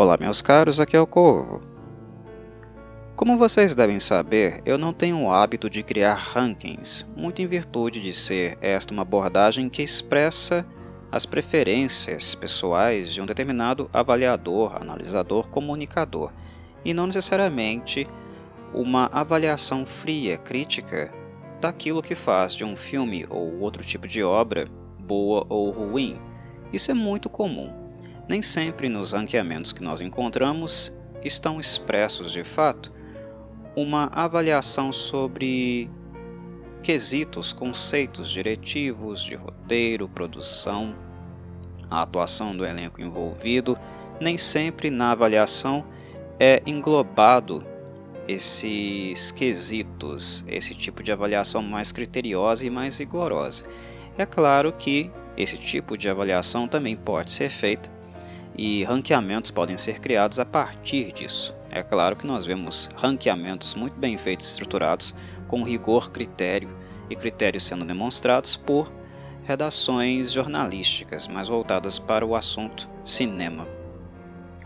Olá meus caros, aqui é o Corvo. Como vocês devem saber, eu não tenho o hábito de criar rankings, muito em virtude de ser esta uma abordagem que expressa as preferências pessoais de um determinado avaliador, analisador, comunicador, e não necessariamente uma avaliação fria, crítica, daquilo que faz de um filme ou outro tipo de obra boa ou ruim. Isso é muito comum. Nem sempre nos ranqueamentos que nós encontramos estão expressos de fato uma avaliação sobre quesitos, conceitos diretivos de roteiro, produção, a atuação do elenco envolvido. Nem sempre na avaliação é englobado esses quesitos, esse tipo de avaliação mais criteriosa e mais rigorosa. É claro que esse tipo de avaliação também pode ser feita e ranqueamentos podem ser criados a partir disso. É claro que nós vemos ranqueamentos muito bem feitos e estruturados, com rigor, critério e critérios sendo demonstrados por redações jornalísticas mais voltadas para o assunto cinema.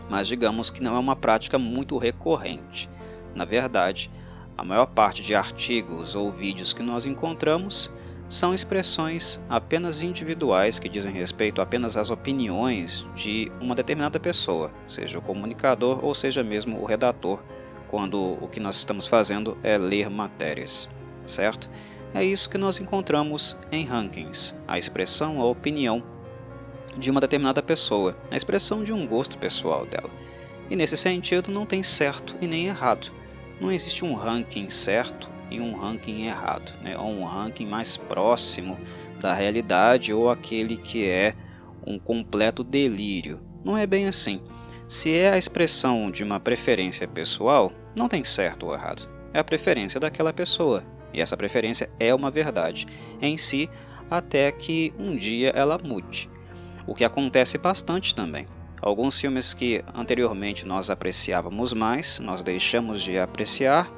Mas digamos que não é uma prática muito recorrente. Na verdade, a maior parte de artigos ou vídeos que nós encontramos são expressões apenas individuais que dizem respeito apenas às opiniões de uma determinada pessoa, seja o comunicador ou seja mesmo o redator, quando o que nós estamos fazendo é ler matérias, certo? É isso que nós encontramos em rankings, a expressão, a opinião de uma determinada pessoa, a expressão de um gosto pessoal dela. E nesse sentido não tem certo e nem errado, não existe um ranking certo e um ranking errado, né? Ou um ranking mais próximo da realidade ou aquele que é um completo delírio. Não é bem assim. Se é a expressão de uma preferência pessoal, não tem certo ou errado. É a preferência daquela pessoa, e essa preferência é uma verdade em si, até que um dia ela mude. O que acontece bastante também. Alguns filmes que anteriormente nós apreciávamos mais, nós deixamos de apreciar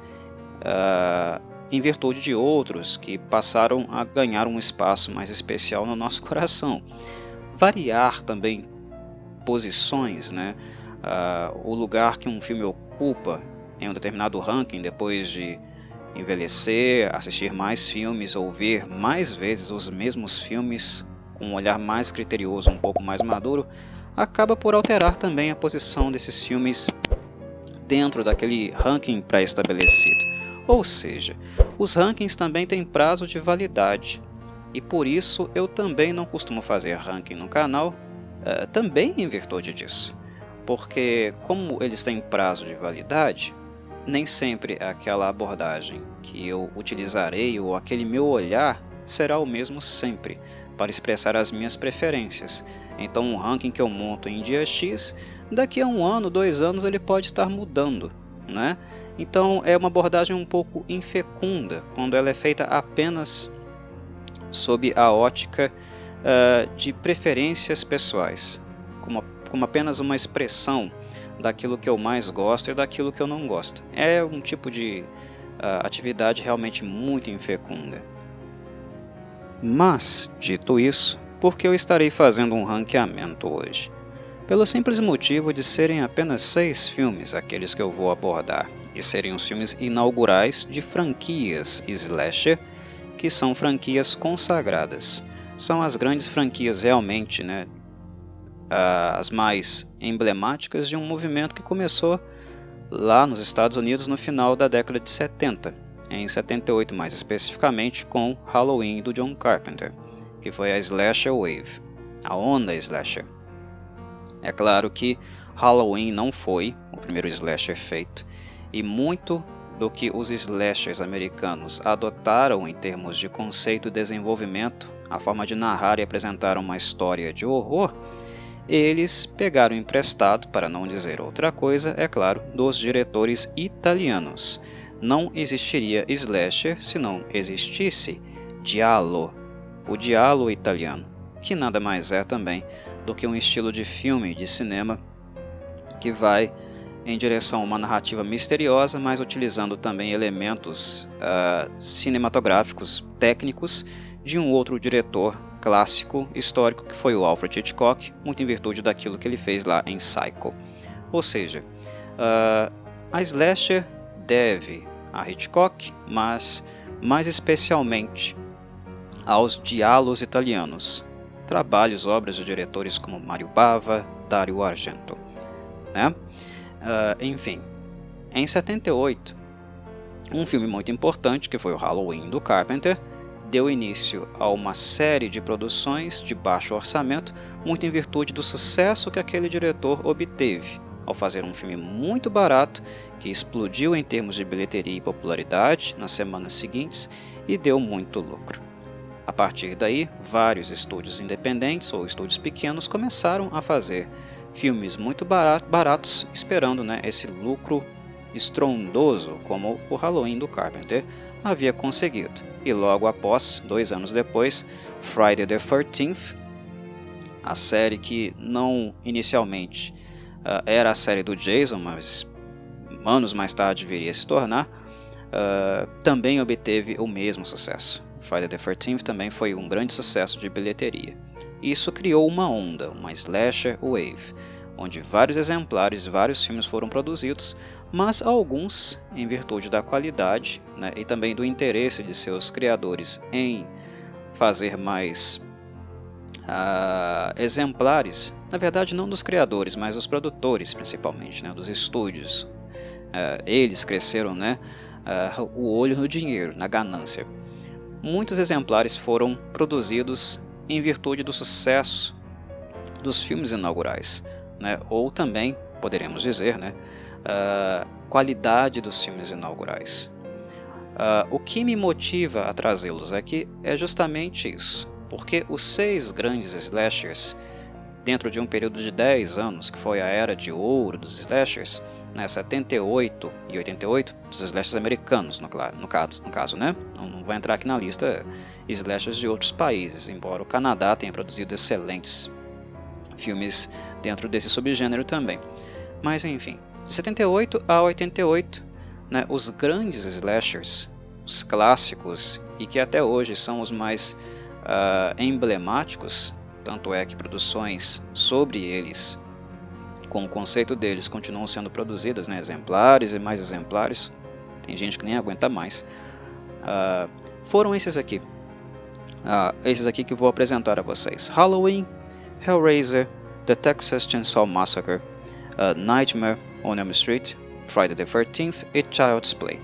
em virtude de outros que passaram a ganhar um espaço mais especial no nosso coração. Variar também posições, né? O lugar que um filme ocupa em um determinado ranking depois de envelhecer, assistir mais filmes ou ver mais vezes os mesmos filmes com um olhar mais criterioso, um pouco mais maduro, acaba por alterar também a posição desses filmes dentro daquele ranking pré-estabelecido. Ou seja, os rankings também têm prazo de validade, e por isso eu também não costumo fazer ranking no canal, também em virtude disso. Porque como eles têm prazo de validade, nem sempre aquela abordagem que eu utilizarei ou aquele meu olhar será o mesmo sempre, para expressar as minhas preferências. Então um ranking que eu monto em dia X, daqui a 1 ano, 2 anos ele pode estar mudando, né? Então é uma abordagem um pouco infecunda, quando ela é feita apenas sob a ótica de preferências pessoais, como apenas uma expressão daquilo que eu mais gosto e daquilo que eu não gosto. É um tipo de atividade realmente muito infecunda. Mas, dito isso, por que eu estarei fazendo um ranqueamento hoje? Pelo simples motivo de serem apenas 6 filmes aqueles que eu vou abordar, e serem os filmes inaugurais de franquias slasher, que são franquias consagradas. São as grandes franquias realmente, né, as mais emblemáticas de um movimento que começou lá nos Estados Unidos no final da década de 70, em 78 mais especificamente, com Halloween do John Carpenter, que foi a Slasher Wave, a onda slasher. É claro que Halloween não foi o primeiro slasher feito, e muito do que os slashers americanos adotaram em termos de conceito e desenvolvimento, a forma de narrar e apresentar uma história de horror, eles pegaram emprestado, para não dizer outra coisa, é claro, dos diretores italianos. Não existiria slasher se não existisse giallo, o giallo italiano, que nada mais é também do que um estilo de filme de cinema que vai em direção a uma narrativa misteriosa, mas utilizando também elementos cinematográficos, técnicos, de um outro diretor clássico histórico que foi o Alfred Hitchcock, muito em virtude daquilo que ele fez lá em Psycho. Ou seja, a slasher deve a Hitchcock, mas mais especialmente aos giallos italianos, obras de diretores como Mario Bava, Dario Argento, né? Enfim, em 78, um filme muito importante, que foi o Halloween do Carpenter, deu início a uma série de produções de baixo orçamento, muito em virtude do sucesso que aquele diretor obteve, ao fazer um filme muito barato, que explodiu em termos de bilheteria e popularidade nas semanas seguintes e deu muito lucro. A partir daí, vários estúdios independentes ou estúdios pequenos começaram a fazer filmes muito baratos, esperando, né, esse lucro estrondoso como o Halloween do Carpenter havia conseguido. E logo após, 2 anos depois, Friday the 13th, a série que não inicialmente era a série do Jason, mas anos mais tarde viria a se tornar, também obteve o mesmo sucesso. Friday the 13th também foi um grande sucesso de bilheteria. Isso criou uma onda, uma slasher wave, onde vários exemplares, vários filmes foram produzidos, mas alguns, em virtude da qualidade, né, e também do interesse de seus criadores em fazer mais exemplares, na verdade não dos criadores, mas dos produtores principalmente, né, dos estúdios. Eles cresceram, né, o olho no dinheiro, na ganância. Muitos exemplares foram produzidos em virtude do sucesso dos filmes inaugurais, né, ou também, poderíamos dizer, né, qualidade dos filmes inaugurais. O que me motiva a trazê-los aqui é justamente isso, porque os 6 grandes slashers, dentro de um período de 10 anos, que foi a era de ouro dos slashers, né, 78 e 88, dos slashers americanos, no caso, né? Não vou entrar aqui na lista slashers de outros países, embora o Canadá tenha produzido excelentes filmes dentro desse subgênero também. Mas enfim, de 78 a 88, né, os grandes slashers, os clássicos e que até hoje são os mais emblemáticos, tanto é que produções sobre eles, com o conceito deles, continuam sendo produzidas, né, exemplares e mais exemplares, tem gente que nem aguenta mais, foram esses aqui que eu vou apresentar a vocês: Halloween, Hellraiser, The Texas Chainsaw Massacre, Nightmare on Elm Street, Friday the 13th e Child's Play,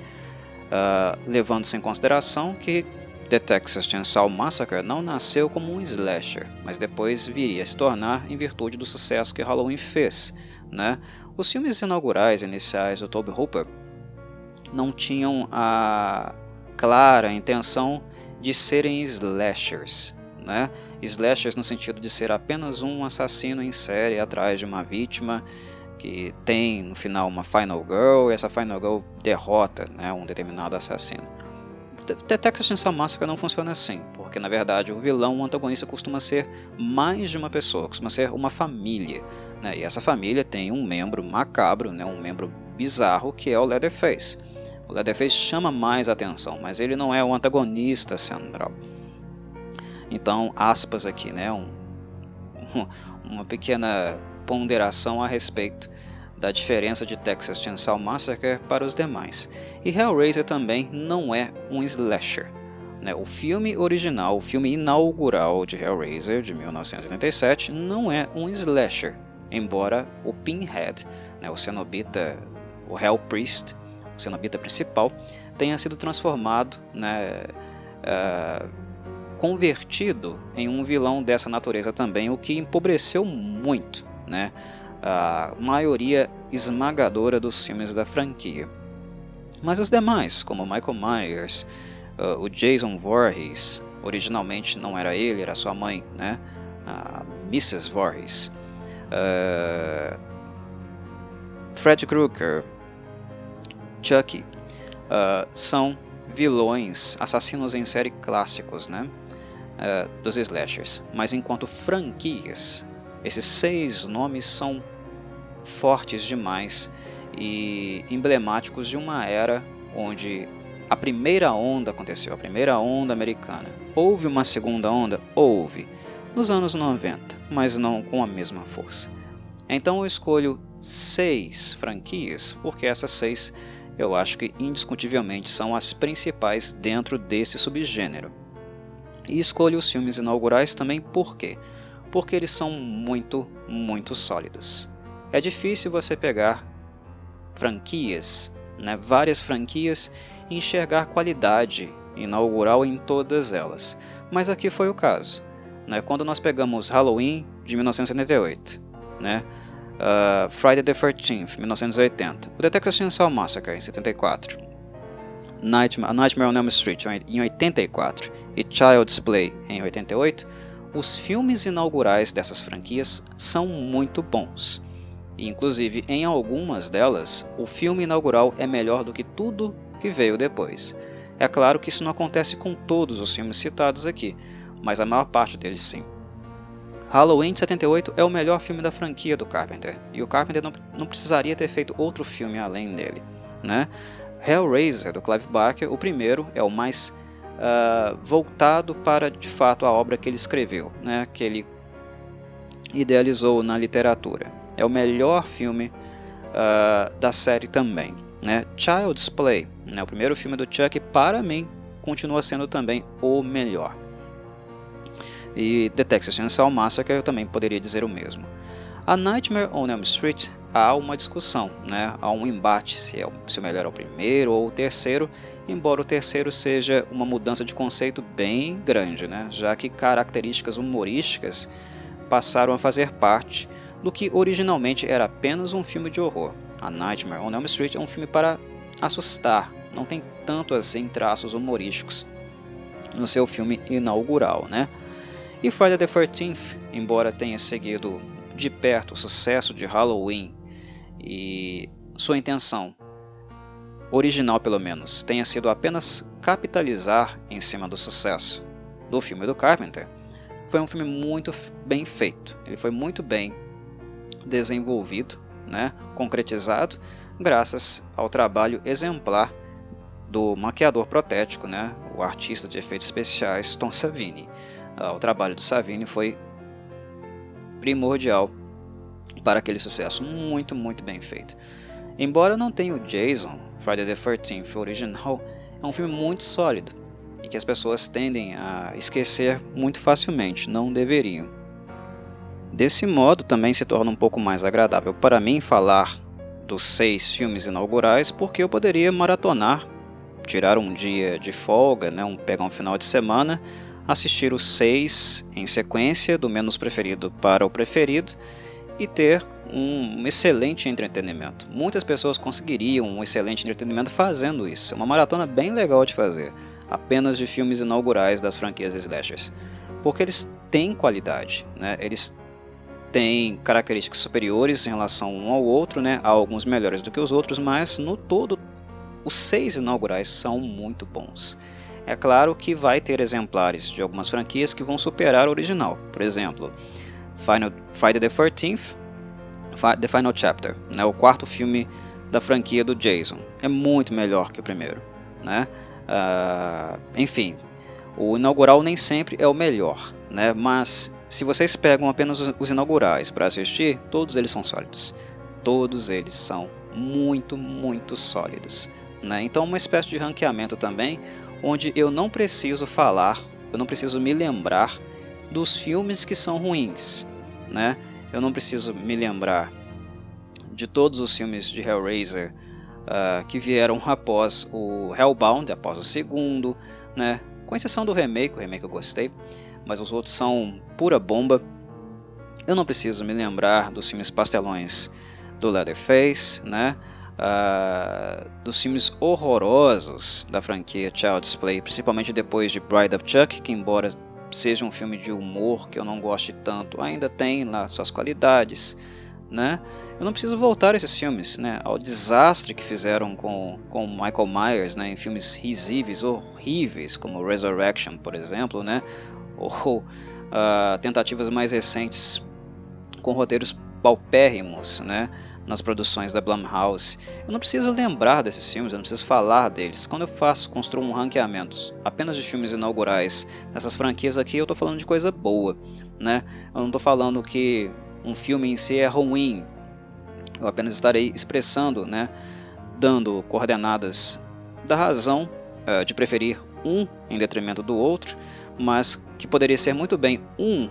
levando-se em consideração que The Texas Chainsaw Massacre não nasceu como um slasher, mas depois viria a se tornar em virtude do sucesso que Halloween fez, né? Os filmes inaugurais iniciais do Tobe Hooper não tinham a clara intenção de serem slashers, né? Slashers no sentido de ser apenas um assassino em série atrás de uma vítima que tem no final uma Final Girl, e essa Final Girl derrota, né, um determinado assassino. The Texas Chainsaw Massacre não funciona assim, porque na verdade o vilão, o antagonista, costuma ser mais de uma pessoa, costuma ser uma família, né? E essa família tem um membro macabro, né, um membro bizarro, que é o Leatherface. O Leatherface chama mais atenção, mas ele não é o antagonista central. Então, aspas aqui, né, uma pequena ponderação a respeito da diferença de Texas Chainsaw Massacre para os demais. E Hellraiser também não é um slasher, né? O filme original, o filme inaugural de Hellraiser, de 1987, não é um slasher, embora o Pinhead, né, o cenobita, o Hell Priest, o cenobita principal, tenha sido transformado, né, convertido em um vilão dessa natureza também, o que empobreceu muito, né, a maioria esmagadora dos filmes da franquia. Mas os demais, como Michael Myers, o Jason Voorhees, originalmente não era ele, era sua mãe, né, a Mrs. Voorhees, Fred Krueger, Chucky, são vilões, assassinos em série clássicos, né, dos slashers. Mas enquanto franquias, esses 6 nomes são fortes demais e emblemáticos de uma era onde a primeira onda aconteceu, a primeira onda americana. Houve uma segunda onda? Houve, nos anos 90, mas não com a mesma força. Então eu escolho 6 franquias, porque essas 6 eu acho que indiscutivelmente são as principais dentro desse subgênero. E escolho os filmes inaugurais também por quê? Porque eles são muito sólidos. É difícil você pegar franquias, né, várias franquias, e enxergar qualidade inaugural em todas elas. Mas aqui foi o caso, né? Quando nós pegamos Halloween de 1978, né? Friday the 13th, 1980, o The Texas Chainsaw Massacre em 74, Nightmare on Elm Street em 84 e Child's Play em 88, os filmes inaugurais dessas franquias são muito bons. E, inclusive, em algumas delas, o filme inaugural é melhor do que tudo que veio depois. É claro que isso não acontece com todos os filmes citados aqui, mas a maior parte deles sim. Halloween de 78 é o melhor filme da franquia do Carpenter, e o Carpenter não precisaria ter feito outro filme além dele, né? Hellraiser, do Clive Barker, o primeiro, é o mais voltado para, de fato, a obra que ele escreveu, né? Que ele idealizou na literatura. É o melhor filme da série também, né? Child's Play, né? O primeiro filme do Chuck, para mim, continua sendo também o melhor. E The Texas Chainsaw Massacre eu também poderia dizer o mesmo. A Nightmare on Elm Street há uma discussão, né? Há um embate se o melhor é o primeiro ou o terceiro, embora o terceiro seja uma mudança de conceito bem grande, né? Já que características humorísticas passaram a fazer parte do que originalmente era apenas um filme de horror. A Nightmare on Elm Street é um filme para assustar, não tem tanto assim traços humorísticos no seu filme inaugural, né? E Friday the 13th, embora tenha seguido de perto o sucesso de Halloween e sua intenção, original pelo menos, tenha sido apenas capitalizar em cima do sucesso do filme do Carpenter, foi um filme muito bem feito. Ele foi muito bem desenvolvido, né, concretizado, graças ao trabalho exemplar do maquiador protético, né, o artista de efeitos especiais Tom Savini. O trabalho do Savini foi primordial para aquele sucesso, muito bem feito. Embora não tenha o Jason, Friday the 13th original é um filme muito sólido e que as pessoas tendem a esquecer muito facilmente, não deveriam. Desse modo também se torna um pouco mais agradável para mim falar dos 6 filmes inaugurais, porque eu poderia maratonar, tirar um dia de folga, né, pegar um final de semana, assistir os 6 em sequência, do menos preferido para o preferido, e ter um excelente entretenimento. Muitas pessoas conseguiriam um excelente entretenimento fazendo isso. É uma maratona bem legal de fazer, apenas de filmes inaugurais das franquias slashers, porque eles têm qualidade, né? Eles têm características superiores em relação um ao outro, né? Há alguns melhores do que os outros, mas no todo os 6 inaugurais são muito bons. É claro que vai ter exemplares de algumas franquias que vão superar o original. Por exemplo, Friday the 13th, The Final Chapter, né, o quarto filme da franquia do Jason. É muito melhor que o primeiro, né? Enfim, o inaugural nem sempre é o melhor, né? Mas se vocês pegam apenas os inaugurais para assistir, todos eles são sólidos. Todos eles são muito sólidos, né? Então uma espécie de ranqueamento também, onde eu não preciso me lembrar dos filmes que são ruins, né? Eu não preciso me lembrar de todos os filmes de Hellraiser que vieram após o Hellbound, após o segundo, né? Com exceção do remake, o remake eu gostei, mas os outros são pura bomba. Eu não preciso me lembrar dos filmes pastelões do Leatherface, né? Dos filmes horrorosos da franquia Child's Play, principalmente depois de Bride of Chuck, que embora seja um filme de humor que eu não goste tanto, ainda tem lá suas qualidades, né? Eu não preciso voltar a esses filmes, né, ao desastre que fizeram com Michael Myers, né, em filmes risíveis, horríveis, como Resurrection, por exemplo, né, ou tentativas mais recentes com roteiros paupérrimos, né, nas produções da Blumhouse. Eu não preciso lembrar desses filmes, eu não preciso falar deles. Quando eu construo um ranqueamento apenas de filmes inaugurais dessas franquias aqui, eu estou falando de coisa boa, né? Eu não estou falando que um filme em si é ruim, Eu apenas estarei expressando, né, dando coordenadas da razão de preferir um em detrimento do outro, mas que poderia ser muito bem um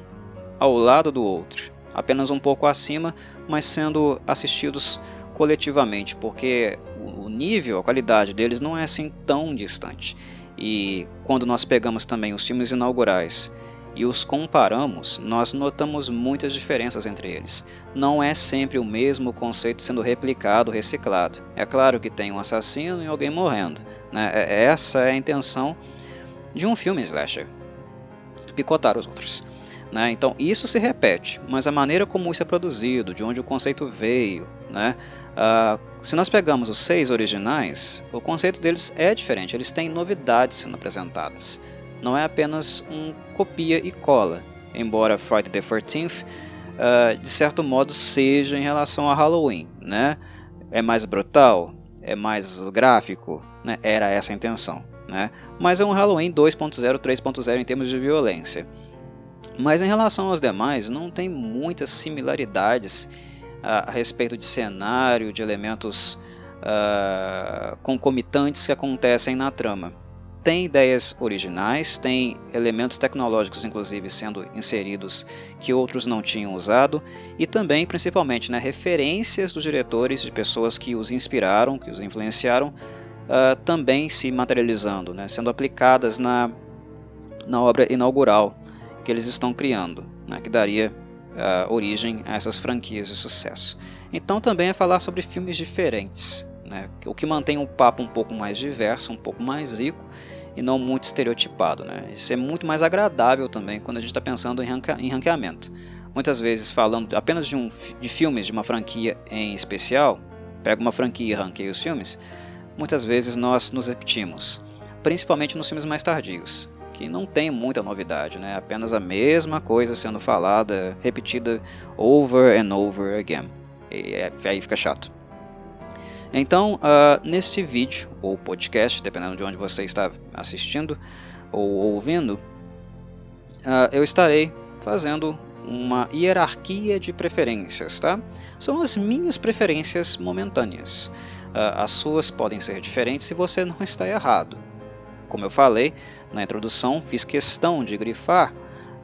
ao lado do outro, apenas um pouco acima, mas sendo assistidos coletivamente, porque o nível, a qualidade deles não é assim tão distante. E quando nós pegamos também os filmes inaugurais e os comparamos, nós notamos muitas diferenças entre eles. Não é sempre o mesmo conceito sendo replicado, reciclado. É claro que tem um assassino e alguém morrendo, né? Essa é a intenção de um filme slasher, picotar os outros, né? Então isso se repete, mas a maneira como isso é produzido, de onde o conceito veio, né? Se nós pegamos os 6 originais, o conceito deles é diferente, eles têm novidades sendo apresentadas. Não é apenas um copia e cola, embora Friday the 13th, de certo modo, seja em relação a Halloween, né? É mais brutal, é mais gráfico, né? Era essa a intenção, né? Mas é um Halloween 2.0, 3.0 em termos de violência. Mas em relação aos demais, não tem muitas similaridades a respeito de cenário, de elementos concomitantes que acontecem na trama. Tem ideias originais, tem elementos tecnológicos inclusive sendo inseridos que outros não tinham usado, e também, principalmente, né, referências dos diretores, de pessoas que os inspiraram, que os influenciaram, também se materializando, né, sendo aplicadas na obra inaugural que eles estão criando, né, que daria origem a essas franquias de sucesso. Então também é falar sobre filmes diferentes, né, o que mantém o papo um pouco mais diverso, um pouco mais rico e não muito estereotipado, né. Isso é muito mais agradável também quando a gente está pensando em ranqueamento. Muitas vezes falando apenas de filmes de uma franquia em especial, pega uma franquia e ranqueia os filmes, muitas vezes nós nos repetimos, principalmente nos filmes mais tardios, que não tem muita novidade, né? Apenas a mesma coisa sendo falada, repetida over and over again. E aí fica chato. Então, neste vídeo, ou podcast, dependendo de onde você está assistindo ou ouvindo, eu estarei fazendo uma hierarquia de preferências, tá? São as minhas preferências momentâneas. As suas podem ser diferentes se você não está errado. Como eu falei na introdução, fiz questão de grifar,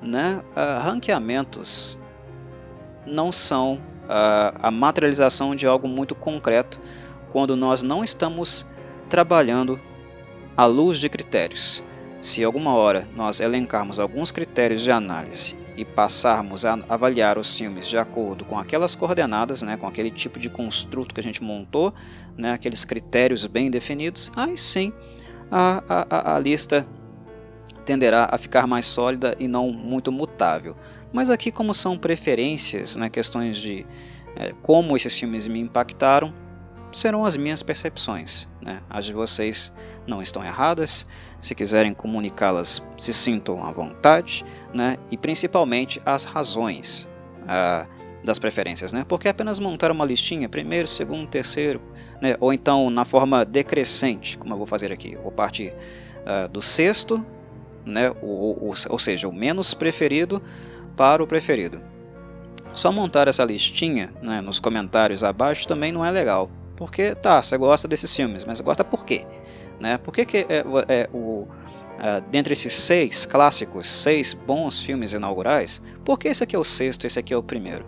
né? Ranqueamentos não são a materialização de algo muito concreto quando nós não estamos trabalhando à luz de critérios. Se alguma hora nós elencarmos alguns critérios de análise e passarmos a avaliar os filmes de acordo com aquelas coordenadas, né, com aquele tipo de construto que a gente montou, né, aqueles critérios bem definidos, aí sim a lista tenderá a ficar mais sólida e não muito mutável. Mas aqui, como são preferências, né, questões de como esses filmes me impactaram, serão as minhas percepções, né? As de vocês não estão erradas. Se quiserem comunicá-las, se sintam à vontade, né? E principalmente as razões das preferências, né? Porque apenas montar uma listinha, primeiro, segundo, terceiro, né? Ou então na forma decrescente, como eu vou fazer aqui. Eu vou partir do sexto, né? Ou seja, o menos preferido para o preferido. Só montar essa listinha, né, nos comentários abaixo também não é legal. Porque, você gosta desses filmes, mas gosta por quê? Né? Por que dentre esses 6 clássicos, 6 bons filmes inaugurais, por que esse aqui é o sexto e esse aqui é o primeiro?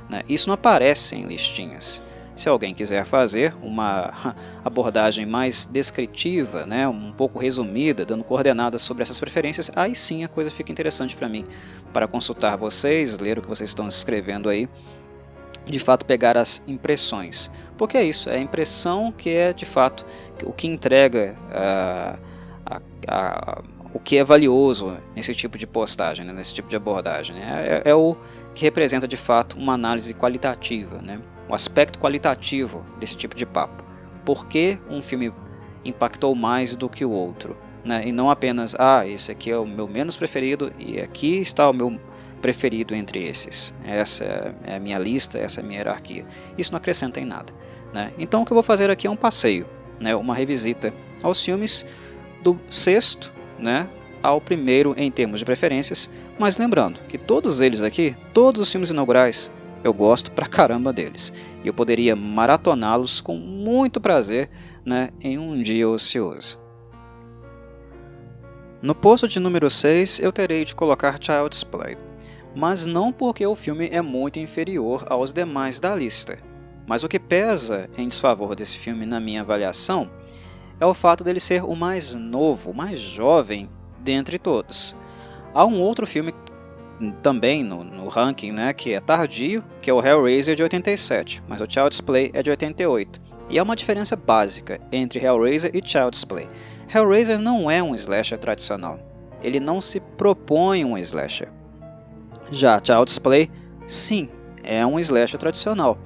Né? Isso não aparece em listinhas. Se alguém quiser fazer uma abordagem mais descritiva, né, um pouco resumida, dando coordenadas sobre essas preferências, aí sim a coisa fica interessante para mim, para consultar vocês, ler o que vocês estão escrevendo aí, de fato pegar as impressões, porque é isso, é a impressão que é de fato o que entrega o que é valioso nesse tipo de postagem, né, nesse tipo de abordagem, né, é o que representa de fato uma análise qualitativa, né, o aspecto qualitativo desse tipo de papo. Por que um filme impactou mais do que o outro, né, e não apenas, esse aqui é o meu menos preferido e aqui está o meu preferido entre esses. Essa é a minha lista, essa é a minha hierarquia. Isso não acrescenta em nada, né? Então o que eu vou fazer aqui é um passeio, né, uma revisita aos filmes do sexto, né, ao primeiro em termos de preferências, mas lembrando que todos eles aqui, todos os filmes inaugurais, eu gosto pra caramba deles. E eu poderia maratoná-los com muito prazer, né, em um dia ocioso. No posto de número 6, eu terei de colocar Child's Play, mas não porque o filme é muito inferior aos demais da lista. Mas o que pesa em desfavor desse filme na minha avaliação é o fato dele ser o mais novo, o mais jovem dentre todos. Há um outro filme também no ranking, né, que é tardio, que é o Hellraiser de 87, mas o Child's Play é de 88. E há uma diferença básica entre Hellraiser e Child's Play. Hellraiser não é um slasher tradicional. Ele não se propõe um slasher. Já Child's Play, sim, é um slasher tradicional.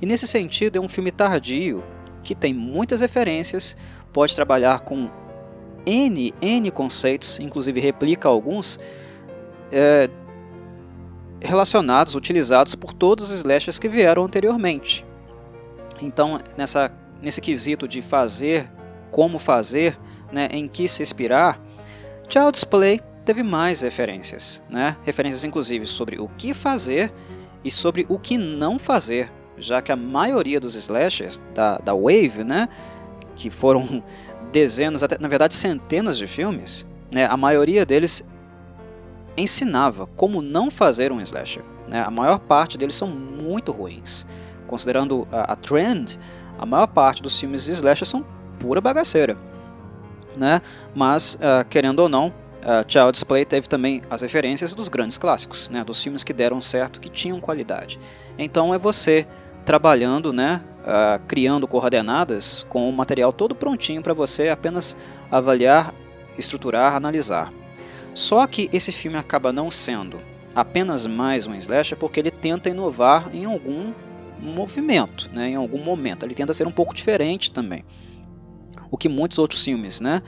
E nesse sentido é um filme tardio, que tem muitas referências, pode trabalhar com N conceitos, inclusive replica alguns, relacionados, utilizados por todos os slashers que vieram anteriormente. Então, nesse quesito de fazer, como fazer, né, em que se inspirar, Child's Play teve mais referências, né? Referências inclusive sobre o que fazer e sobre o que não fazer, já que a maioria dos slashers da Wave, né, que foram dezenas, até na verdade centenas de filmes, né, a maioria deles ensinava como não fazer um slasher, né? A maior parte deles são muito ruins. Considerando a trend, a maior parte dos filmes de slasher são pura bagaceira, né? Mas, querendo ou não, Child's Play teve também as referências dos grandes clássicos, né? Dos filmes que deram certo, que tinham qualidade. Então é você trabalhando, né? Criando coordenadas com o material todo prontinho para você apenas avaliar, estruturar, analisar. Só que esse filme acaba não sendo apenas mais um slasher porque ele tenta inovar em algum movimento, né? Em algum momento. Ele tenta ser um pouco diferente também. O que muitos outros filmes, né,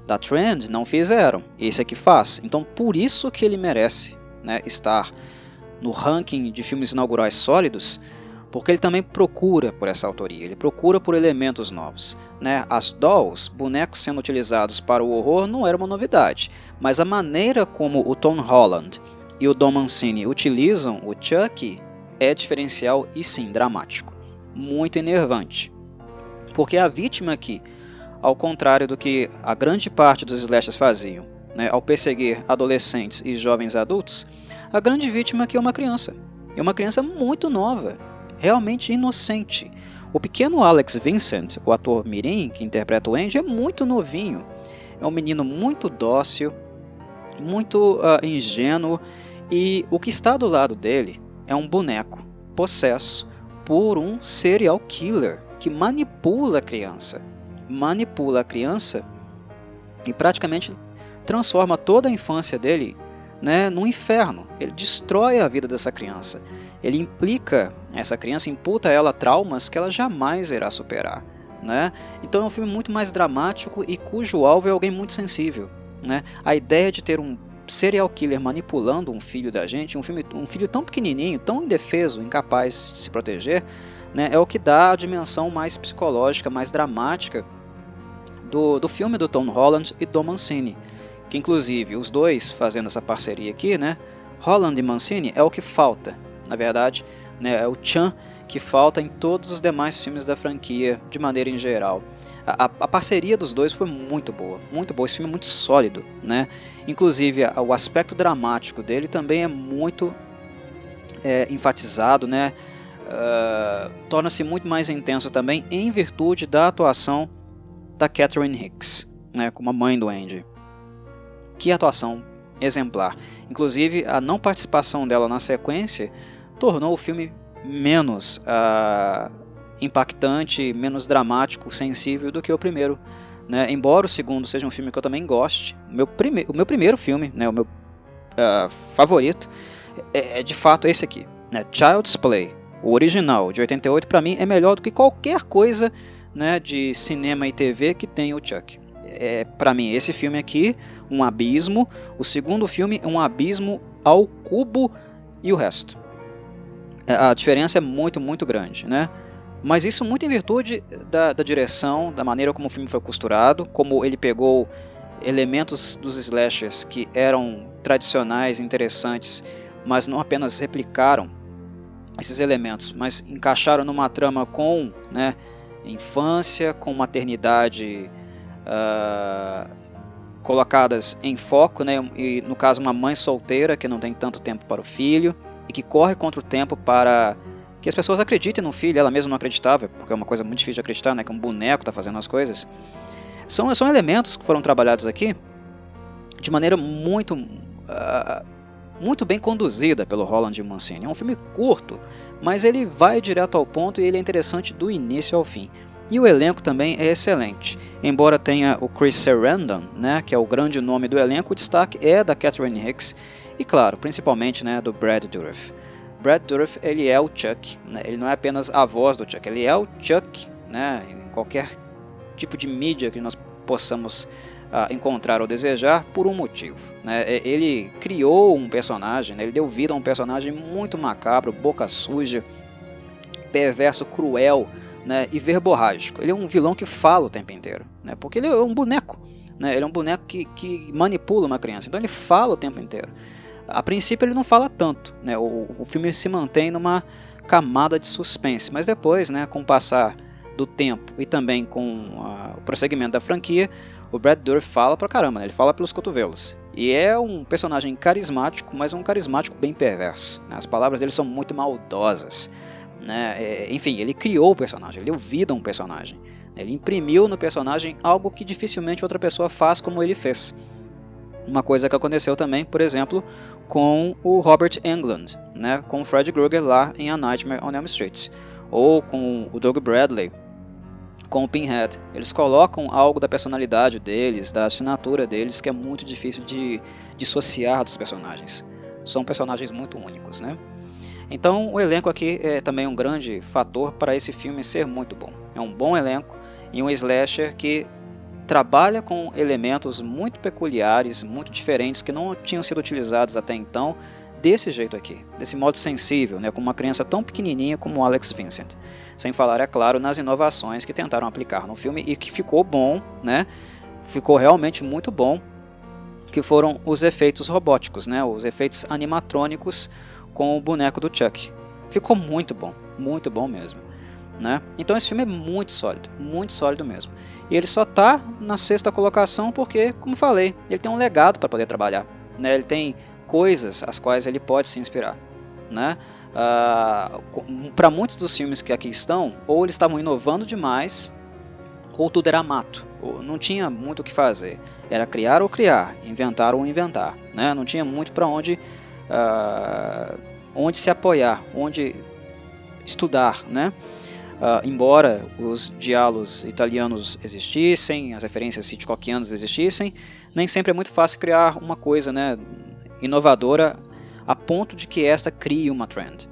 da trend não fizeram. Esse aqui faz. Então por isso que ele merece, né, estar no ranking de filmes inaugurais sólidos, porque ele também procura por essa autoria, ele procura por elementos novos, né? As dolls, bonecos sendo utilizados para o horror, não era uma novidade, mas a maneira como o Tom Holland e o Don Mancini utilizam o Chucky é diferencial e sim dramático, muito enervante, porque a vítima aqui, ao contrário do que a grande parte dos slashers faziam, né, ao perseguir adolescentes e jovens adultos, a grande vítima aqui é uma criança, e uma criança muito nova, realmente inocente. O pequeno Alex Vincent, o ator mirim que interpreta o Andy, é muito novinho. É um menino muito dócil, muito ingênuo, e o que está do lado dele é um boneco possesso por um serial killer que manipula a criança. Manipula a criança e praticamente transforma toda a infância dele, né, num inferno. Ele destrói a vida dessa criança. Ele implica essa criança, imputa a ela traumas que ela jamais irá superar, né? Então é um filme muito mais dramático e cujo alvo é alguém muito sensível, né? A ideia de ter um serial killer manipulando um filho da gente, um filho tão pequenininho, tão indefeso, incapaz de se proteger, né, é o que dá a dimensão mais psicológica, mais dramática do filme do Tom Holland e do Mancini, que inclusive os dois fazendo essa parceria aqui, né, Holland e Mancini é o que falta. Na verdade, né, é o Chan que falta em todos os demais filmes da franquia, de maneira em geral. A parceria dos dois foi muito boa, esse filme é muito sólido, né? Inclusive o aspecto dramático dele também é muito enfatizado, né? Torna-se muito mais intenso também em virtude da atuação da Catherine Hicks, né, como a mãe do Andy. Que atuação exemplar. Inclusive a não participação dela na sequência tornou o filme menos impactante, menos dramático, sensível do que o primeiro, né? Embora o segundo seja um filme que eu também goste, o meu primeiro filme, né, o meu favorito, é de fato esse aqui, né? Child's Play, o original de 88, para mim é melhor do que qualquer coisa, né, de cinema e TV que tenha o Chuck. Para mim esse filme aqui, um abismo, o segundo filme é um abismo ao cubo e o resto. A diferença é muito, muito grande, né? Mas isso muito em virtude da direção, da maneira como o filme foi costurado, como ele pegou elementos dos slashers que eram tradicionais, interessantes, mas não apenas replicaram esses elementos, mas encaixaram numa trama com, né, infância, com maternidade colocadas em foco, né, e no caso uma mãe solteira que não tem tanto tempo para o filho e que corre contra o tempo para que as pessoas acreditem no filho. Ela mesma não acreditava, porque é uma coisa muito difícil de acreditar, né, que um boneco está fazendo as coisas. São elementos que foram trabalhados aqui de maneira muito bem conduzida pelo Roland Mancini. É um filme curto, mas ele vai direto ao ponto e ele é interessante do início ao fim. E o elenco também é excelente. Embora tenha o Chris Sarandon, né, que é o grande nome do elenco, o destaque é da Catherine Hicks e, claro, principalmente, né, do Brad Dourif. Brad Dourif, ele é o Chuck, né, ele não é apenas a voz do Chuck, ele é o Chuck, né, em qualquer tipo de mídia que nós possamos encontrar ou desejar, por um motivo, né? Ele criou um personagem, né, ele deu vida a um personagem muito macabro, boca suja, perverso, cruel, né, e verborrágico. Ele é um vilão que fala o tempo inteiro, né, porque ele é um boneco, né, ele é um boneco que manipula uma criança, então ele fala o tempo inteiro. A princípio ele não fala tanto, né, o filme se mantém numa camada de suspense, mas depois, né, com o passar do tempo e também com o prosseguimento da franquia, o Brad Dourif fala pra caramba, né, ele fala pelos cotovelos. E é um personagem carismático, mas um carismático bem perverso, né, as palavras dele são muito maldosas. Né? Enfim, ele criou o personagem, ele deu vida a um personagem, ele imprimiu no personagem algo que dificilmente outra pessoa faz como ele fez. Uma coisa que aconteceu também, por exemplo, com o Robert Englund, né? Com o Fred Krueger lá em A Nightmare on Elm Street, ou com o Doug Bradley com o Pinhead. Eles colocam algo da personalidade deles, da assinatura deles, que é muito difícil de dissociar dos personagens. São personagens muito únicos, né? Então o elenco aqui é também um grande fator para esse filme ser muito bom. É um bom elenco e um slasher que trabalha com elementos muito peculiares, muito diferentes, que não tinham sido utilizados até então, desse jeito aqui, desse modo sensível, né, com uma criança tão pequenininha como o Alex Vincent. Sem falar, é claro, nas inovações que tentaram aplicar no filme e que ficou bom, né, ficou realmente muito bom, que foram os efeitos robóticos, né, os efeitos animatrônicos com o boneco do Chuck. Ficou muito bom mesmo, né? Então esse filme é muito sólido mesmo. E ele só tá na 6ª colocação porque, como falei, ele tem um legado para poder trabalhar, né? Ele tem coisas às quais ele pode se inspirar, né? Para muitos dos filmes que aqui estão, ou eles estavam inovando demais, ou tudo era mato, ou não tinha muito o que fazer. Era criar ou criar, inventar ou inventar, né? Não tinha muito para onde se apoiar, onde estudar, né? Embora os diálogos italianos existissem, as referências hitchcockianas existissem, nem sempre é muito fácil criar uma coisa, né, inovadora a ponto de que esta crie uma trend.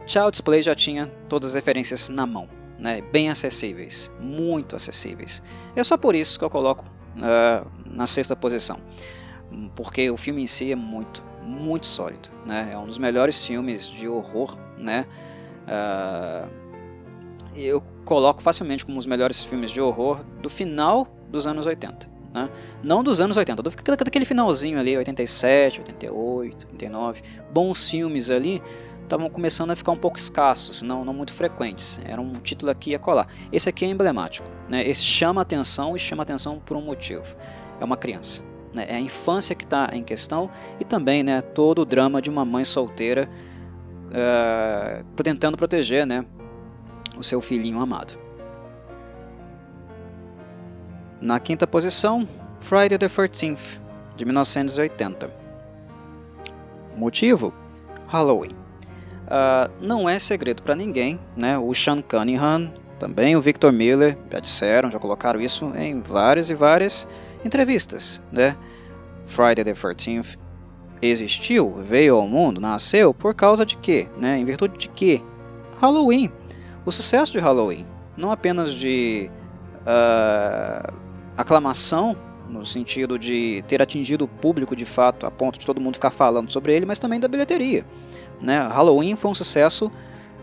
Child's Play já tinha todas as referências na mão, né, bem acessíveis, muito acessíveis. É só por isso que eu coloco na 6ª posição, porque o filme em si é muito sólido, né? É um dos melhores filmes de horror, né? Eu coloco facilmente como um dos melhores filmes de horror do final dos anos 80, né? Não dos anos 80, daquele finalzinho ali, 87, 88, 89, bons filmes ali estavam começando a ficar um pouco escassos, não muito frequentes, era um título aqui e acolá. Esse aqui é emblemático, né? Esse chama atenção e chama atenção por um motivo, é uma criança. É a infância que está em questão e também, né, todo o drama de uma mãe solteira tentando proteger, né, o seu filhinho amado. Na 5ª posição, Friday the 13th, de 1980. Motivo? Halloween. Não é segredo para ninguém, né, o Sean Cunningham, também o Victor Miller, já colocaram isso em várias e várias entrevistas, né? Friday the 13th existiu, veio ao mundo, nasceu por causa de quê? Né? Em virtude de quê? Halloween. O sucesso de Halloween, não apenas de aclamação, no sentido de ter atingido o público de fato, a ponto de todo mundo ficar falando sobre ele, mas também da bilheteria, né? Halloween foi um sucesso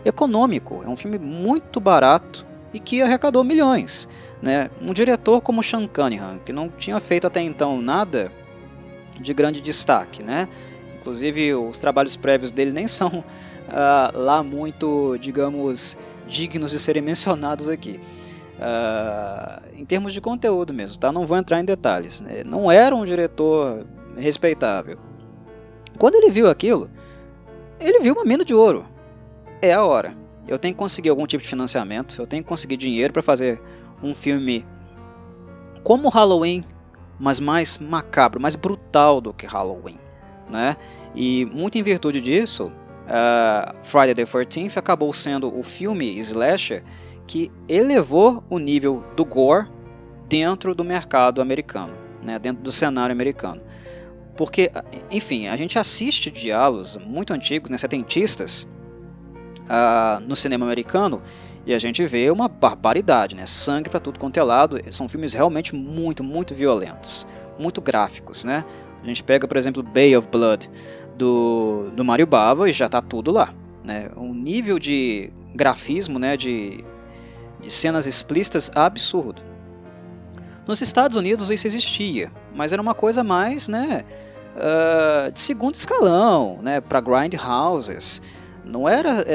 econômico, é um filme muito barato e que arrecadou milhões, né? Um diretor como Sean Cunningham, que não tinha feito até então nada de grande destaque, né? Inclusive, os trabalhos prévios dele nem são lá muito, digamos, dignos de serem mencionados aqui. Em termos de conteúdo mesmo, tá? Não vou entrar em detalhes, né? Não era um diretor respeitável. Quando ele viu aquilo, ele viu uma mina de ouro. É a hora. Eu tenho que conseguir algum tipo de financiamento, eu tenho que conseguir dinheiro para fazer um filme como Halloween, mas mais macabro, mais brutal do que Halloween, né? E muito em virtude disso, Friday the 13th acabou sendo o filme slasher que elevou o nível do gore dentro do mercado americano, né? Dentro do cenário americano. Porque, enfim, a gente assiste diálogos muito antigos, né, setentistas, no cinema americano, e a gente vê uma barbaridade, né? Sangue para tudo quanto é lado. São filmes realmente muito, muito violentos, muito gráficos, né? A gente pega, por exemplo, Bay of Blood do Mario Bava e já está tudo lá, né? Um nível de grafismo, né, de cenas explícitas absurdo. Nos Estados Unidos isso existia, mas era uma coisa mais, né, de segundo escalão, né, para grindhouses. Não era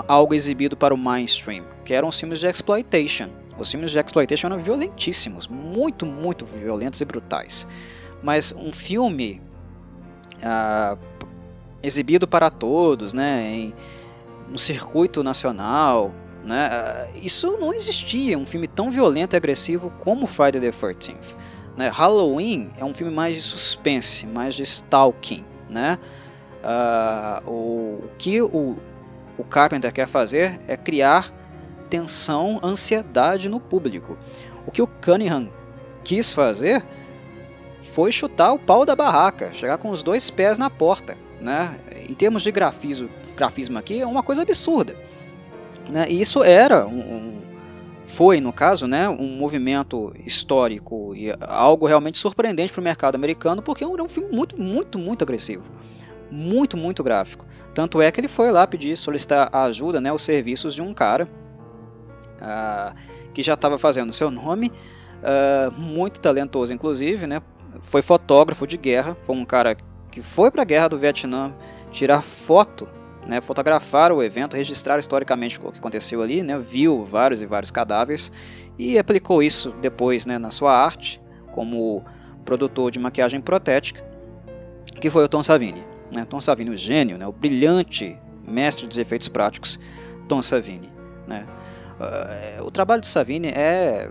algo exibido para o mainstream, que eram os filmes de exploitation. Os filmes de exploitation eram violentíssimos, muito, muito violentos e brutais. Mas um filme exibido para todos, né, no circuito nacional, né, isso não existia. Um filme tão violento e agressivo como Friday the 13th. Né? Halloween é um filme mais de suspense, mais de stalking, né? O que o Carpenter quer fazer é criar tensão, ansiedade no público. O que o Cunningham quis fazer foi chutar o pau da barraca, chegar com os dois pés na porta, né? Em termos de grafismo aqui é uma coisa absurda, né? E isso era foi, no caso, né, um movimento histórico e algo realmente surpreendente para o mercado americano, porque era um filme muito, muito, muito agressivo. Muito, muito gráfico. Tanto é que ele foi lá solicitar a ajuda, né, os serviços de um cara que já estava fazendo seu nome, muito talentoso inclusive, né, foi fotógrafo de guerra, foi um cara que foi para a guerra do Vietnã tirar foto, né, fotografar o evento, registrar historicamente o que aconteceu ali, né, viu vários e vários cadáveres e aplicou isso depois, né, na sua arte como produtor de maquiagem protética, que foi o Tom Savini. Né, Tom Savini, o gênio, né, o brilhante mestre dos efeitos práticos, Tom Savini. Né. O trabalho de Savini é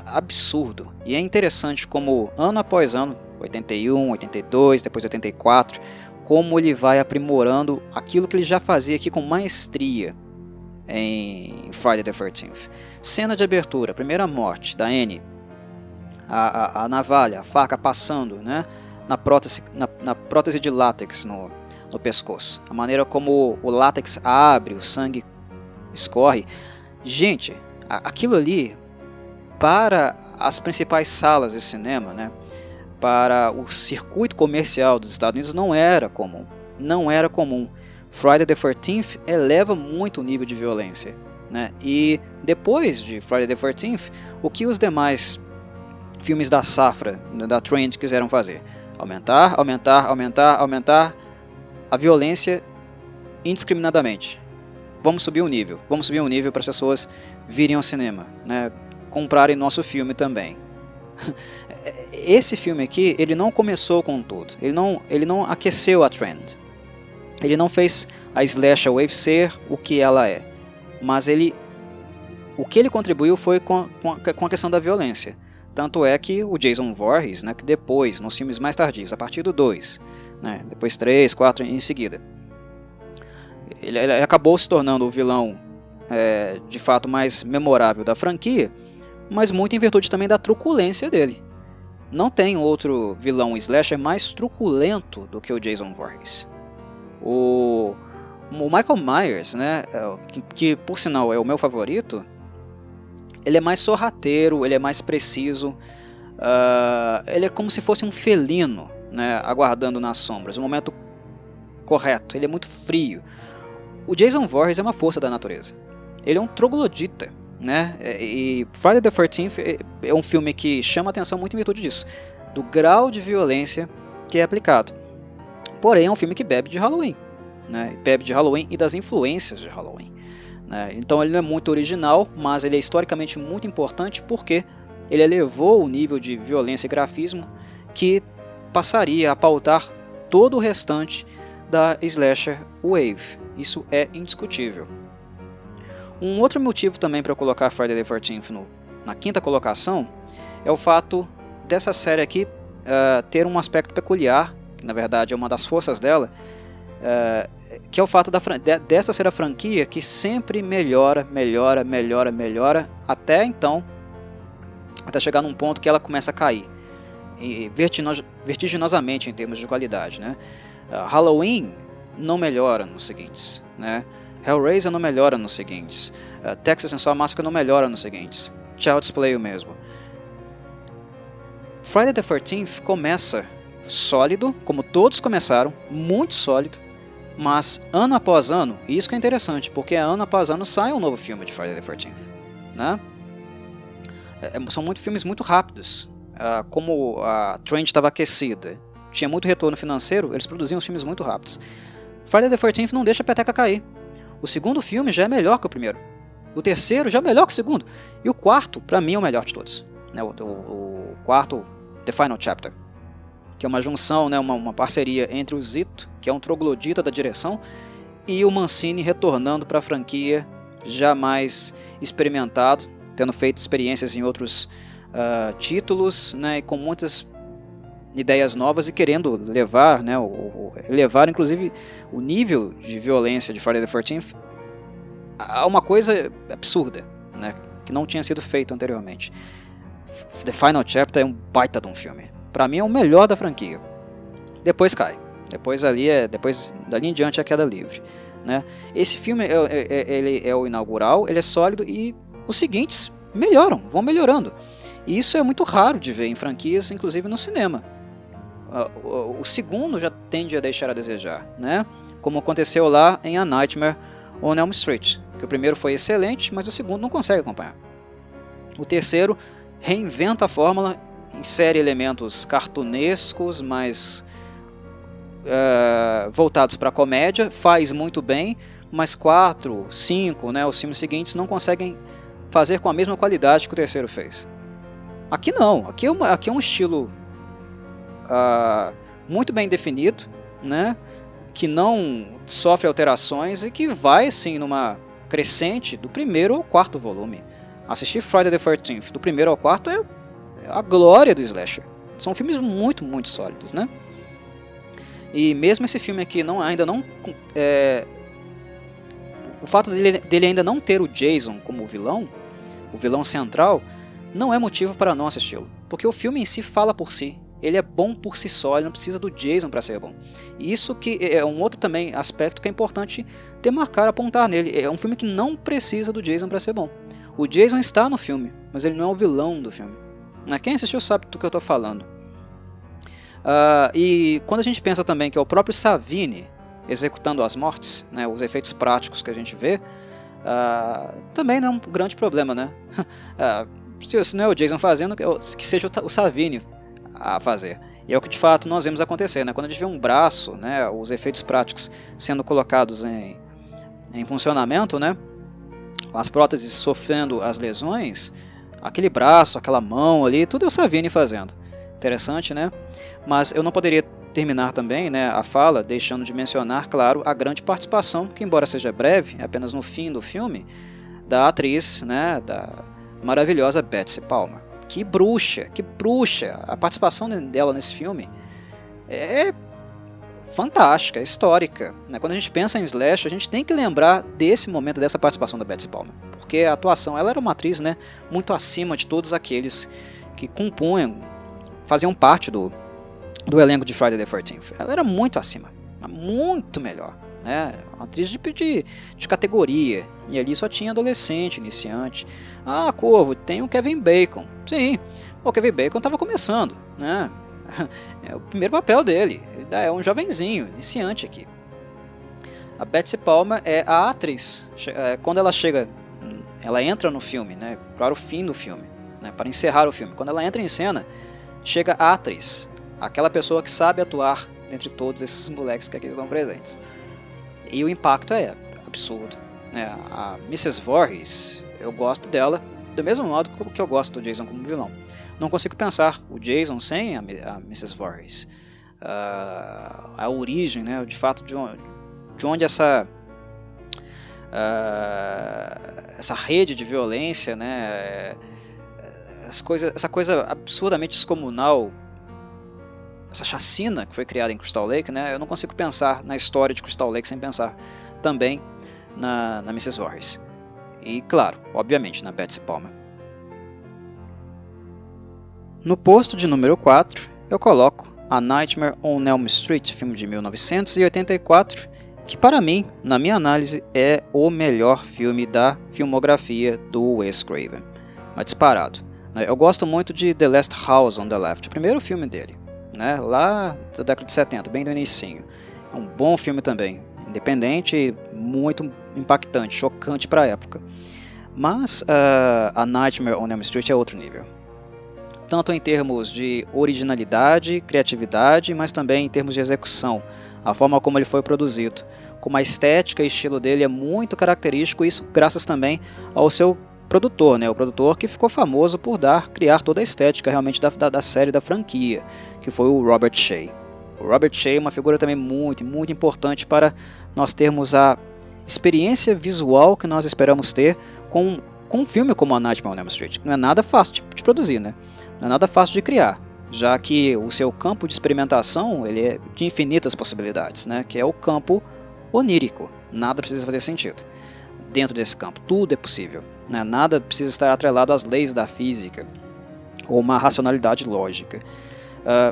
absurdo e é interessante como ano após ano, 81, 82, depois 84, como ele vai aprimorando aquilo que ele já fazia aqui com maestria em Friday the 13th. Cena de abertura, primeira morte da Annie, a navalha, a faca passando, né, na prótese de látex no pescoço. A maneira como o látex abre, o sangue escorre. Gente, aquilo ali, para as principais salas de cinema, né, para o circuito comercial dos Estados Unidos, não era comum. Não era comum. Friday the 13th eleva muito o nível de violência. Né? E depois de Friday the 13th, o que os demais filmes da safra, da Trend, quiseram fazer? Aumentar, aumentar, aumentar, aumentar a violência indiscriminadamente. Vamos subir o nível para as pessoas virem ao cinema, né? Comprarem nosso filme também. Esse filme aqui, ele não começou com tudo, ele não aqueceu a trend, ele não fez a slasher wave ser o que ela é, mas o que ele contribuiu foi com a questão da violência. Tanto é que o Jason Voorhees, né, que depois, nos filmes mais tardios, a partir do 2, né, depois 3, 4 em seguida, ele acabou se tornando o vilão de fato mais memorável da franquia, mas muito em virtude também da truculência dele. Não tem outro vilão slasher mais truculento do que o Jason Voorhees. O Michael Myers, né, que por sinal é o meu favorito, ele é mais sorrateiro, ele é mais preciso, ele é como se fosse um felino, né, aguardando nas sombras, o momento correto, ele é muito frio. O Jason Voorhees é uma força da natureza, ele é um troglodita. Né? E Friday the 13th é um filme que chama atenção muito em virtude disso, do grau de violência que é aplicado. Porém, é um filme que bebe de Halloween, né? Bebe de Halloween e das influências de Halloween, né? Então ele não é muito original, mas ele é historicamente muito importante porque ele elevou o nível de violência e grafismo que passaria a pautar todo o restante da slasher wave. Isso é indiscutível. Um outro motivo também para eu colocar Friday the 13th na quinta colocação é o fato dessa série aqui ter um aspecto peculiar, que na verdade é uma das forças dela, que é o fato dessa ser a franquia que sempre melhora, até chegar num ponto que ela começa a cair e vertiginosamente em termos de qualidade, né? Halloween não melhora nos seguintes, né? Hellraiser não melhora nos seguintes, Texas Chainsaw Massacre não melhora nos seguintes, Child's Play o mesmo. Friday the 13th começa sólido, como todos começaram, muito sólido, mas ano após ano, e isso que é interessante, porque ano após ano sai um novo filme de Friday the 13th, né? São filmes muito rápidos, como a trend estava aquecida, tinha muito retorno financeiro, eles produziam os filmes muito rápidos. Friday the 13th não deixa a peteca cair. O segundo filme já é melhor que o primeiro. O terceiro já é melhor que o segundo. E o quarto, para mim, é o melhor de todos. Né? O quarto, The Final Chapter, que é uma junção, né, uma parceria entre o Zito, que é um troglodita da direção, e o Mancini retornando para a franquia, já mais experimentado, tendo feito experiências em outros títulos, né, e com muitas ideias novas e querendo levar, né, levar inclusive o nível de violência de Friday the 13th a uma coisa absurda, né, que não tinha sido feito anteriormente. The Final Chapter é um baita de um filme. Pra mim é o melhor da franquia. Depois cai. Depois dali em diante é a queda livre, né? Esse filme ele é o inaugural, ele é sólido e os seguintes melhoram, vão melhorando. E isso é muito raro de ver em franquias, inclusive no cinema. O segundo já tende a deixar a desejar, né? Como aconteceu lá em A Nightmare on Elm Street, que o primeiro foi excelente, mas o segundo não consegue acompanhar. O terceiro reinventa a fórmula, insere elementos cartunescos, mais voltados para a comédia, faz muito bem, mas 4, 5, né, os filmes seguintes não conseguem fazer com a mesma qualidade que o terceiro fez. Aqui não, aqui é um estilo muito bem definido, né, que não sofre alterações e que vai assim numa crescente do primeiro ao quarto volume. Assistir Friday the 13th do primeiro ao quarto é a glória do slasher. São filmes muito, muito sólidos, né? E mesmo esse filme aqui ainda não o fato dele ainda não ter o Jason como o vilão central, não é motivo para não assisti-lo, porque o filme em si fala por si. Ele é bom por si só, ele não precisa do Jason para ser bom. E isso que é um outro também aspecto que é importante demarcar, apontar nele. É um filme que não precisa do Jason para ser bom. O Jason está no filme, mas ele não é o vilão do filme. Quem assistiu sabe do que eu estou falando. E quando a gente pensa também que é o próprio Savini executando as mortes, né, os efeitos práticos que a gente vê, também não é um grande problema, né? Se não é o Jason fazendo, que seja o Savini a fazer. E é o que de fato nós vemos acontecer, né? Quando a gente vê um braço, né, os efeitos práticos sendo colocados em funcionamento, né, as próteses sofrendo as lesões, aquele braço, aquela mão ali, tudo é o Savini fazendo. Interessante, né? Mas eu não poderia terminar também, né, a fala deixando de mencionar, claro, a grande participação, que embora seja breve, é apenas no fim do filme, da atriz, né, da maravilhosa Betsy Palmer. Que bruxa! A participação dela nesse filme é fantástica, é histórica, né? Quando a gente pensa em Slash, a gente tem que lembrar desse momento, dessa participação da Betsy Palmer, porque a atuação, ela era uma atriz, né, muito acima de todos aqueles que compunham, faziam parte do elenco de Friday the 13th. Ela era muito acima, muito melhor, né? Uma atriz de categoria, e ali só tinha adolescente, iniciante. Corvo, tem o Kevin Bacon. Sim, o Kevin Bacon estava começando, né? É o primeiro papel dele, ele é um jovenzinho, iniciante aqui. A Betsy Palmer é a atriz. Quando ela entra no filme, né, para o fim do filme, né, para encerrar o filme, quando ela entra em cena, chega a atriz, aquela pessoa que sabe atuar dentre todos esses moleques que aqui estão presentes. E o impacto é absurdo, né? A Mrs. Voorhees, eu gosto dela do mesmo modo que eu gosto do Jason como vilão. Não consigo pensar o Jason sem a Mrs. Voorhees. A origem, né, de fato, de onde essa rede de violência, né, essa coisa absurdamente descomunal, essa chacina que foi criada em Crystal Lake, né, eu não consigo pensar na história de Crystal Lake sem pensar também na Mrs. Voorhees. E, claro, obviamente, na Betsy Palmer. No posto de número 4, eu coloco A Nightmare on Elm Street, filme de 1984, que para mim, na minha análise, é o melhor filme da filmografia do Wes Craven. Mas disparado. Eu gosto muito de The Last House on the Left, o primeiro filme dele, né, lá da década de 70, bem do inicinho. É um bom filme também, independente e muito impactante, chocante para a época. Mas A Nightmare on Elm Street é outro nível. Tanto em termos de originalidade, criatividade, mas também em termos de execução. A forma como ele foi produzido, como a estética e estilo dele é muito característico, isso graças também ao seu produtor, né? O produtor que ficou famoso por criar toda a estética realmente da série, da franquia, que foi o Robert Shaye. O Robert Shaye é uma figura também muito importante para nós termos a experiência visual que nós esperamos ter com um filme como A Nightmare on Elm Street. Não é nada fácil de produzir, né? Não é nada fácil de criar, já que o seu campo de experimentação ele é de infinitas possibilidades, né? Que é o campo onírico. Nada precisa fazer sentido. Dentro desse campo, tudo é possível, né? Nada precisa estar atrelado às leis da física ou uma racionalidade lógica.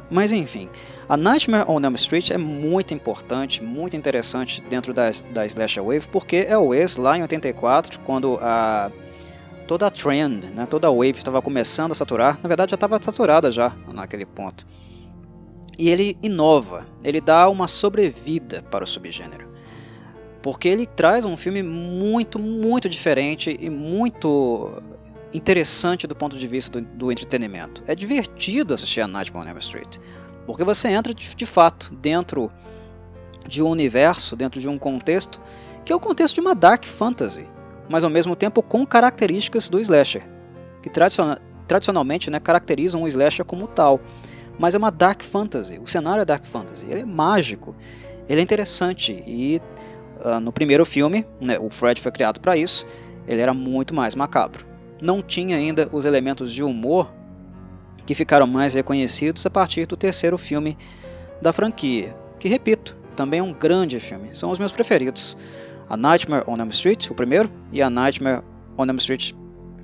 Mas enfim, A Nightmare on Elm Street é muito importante, muito interessante dentro da Slasher Wave, porque é o Wes lá em 84, quando toda a trend, né, toda a wave estava começando a saturar, na verdade já estava saturada já naquele ponto. E ele inova, ele dá uma sobrevida para o subgênero, porque ele traz um filme muito diferente e muito interessante do ponto de vista do entretenimento. É divertido assistir a Nightmare on Elm Street, porque você entra de fato dentro de um universo, dentro de um contexto, que é o contexto de uma dark fantasy, mas ao mesmo tempo com características do slasher, que tradicionalmente, né, caracterizam o slasher como tal. Mas é uma dark fantasy, o cenário é dark fantasy, ele é mágico, ele é interessante, e no primeiro filme, né, o Fred foi criado para isso, ele era muito mais macabro. Não tinha ainda os elementos de humor que ficaram mais reconhecidos a partir do terceiro filme da franquia, que, repito, também é um grande filme, são os meus preferidos. A Nightmare on Elm Street, o primeiro, e A Nightmare on Elm Street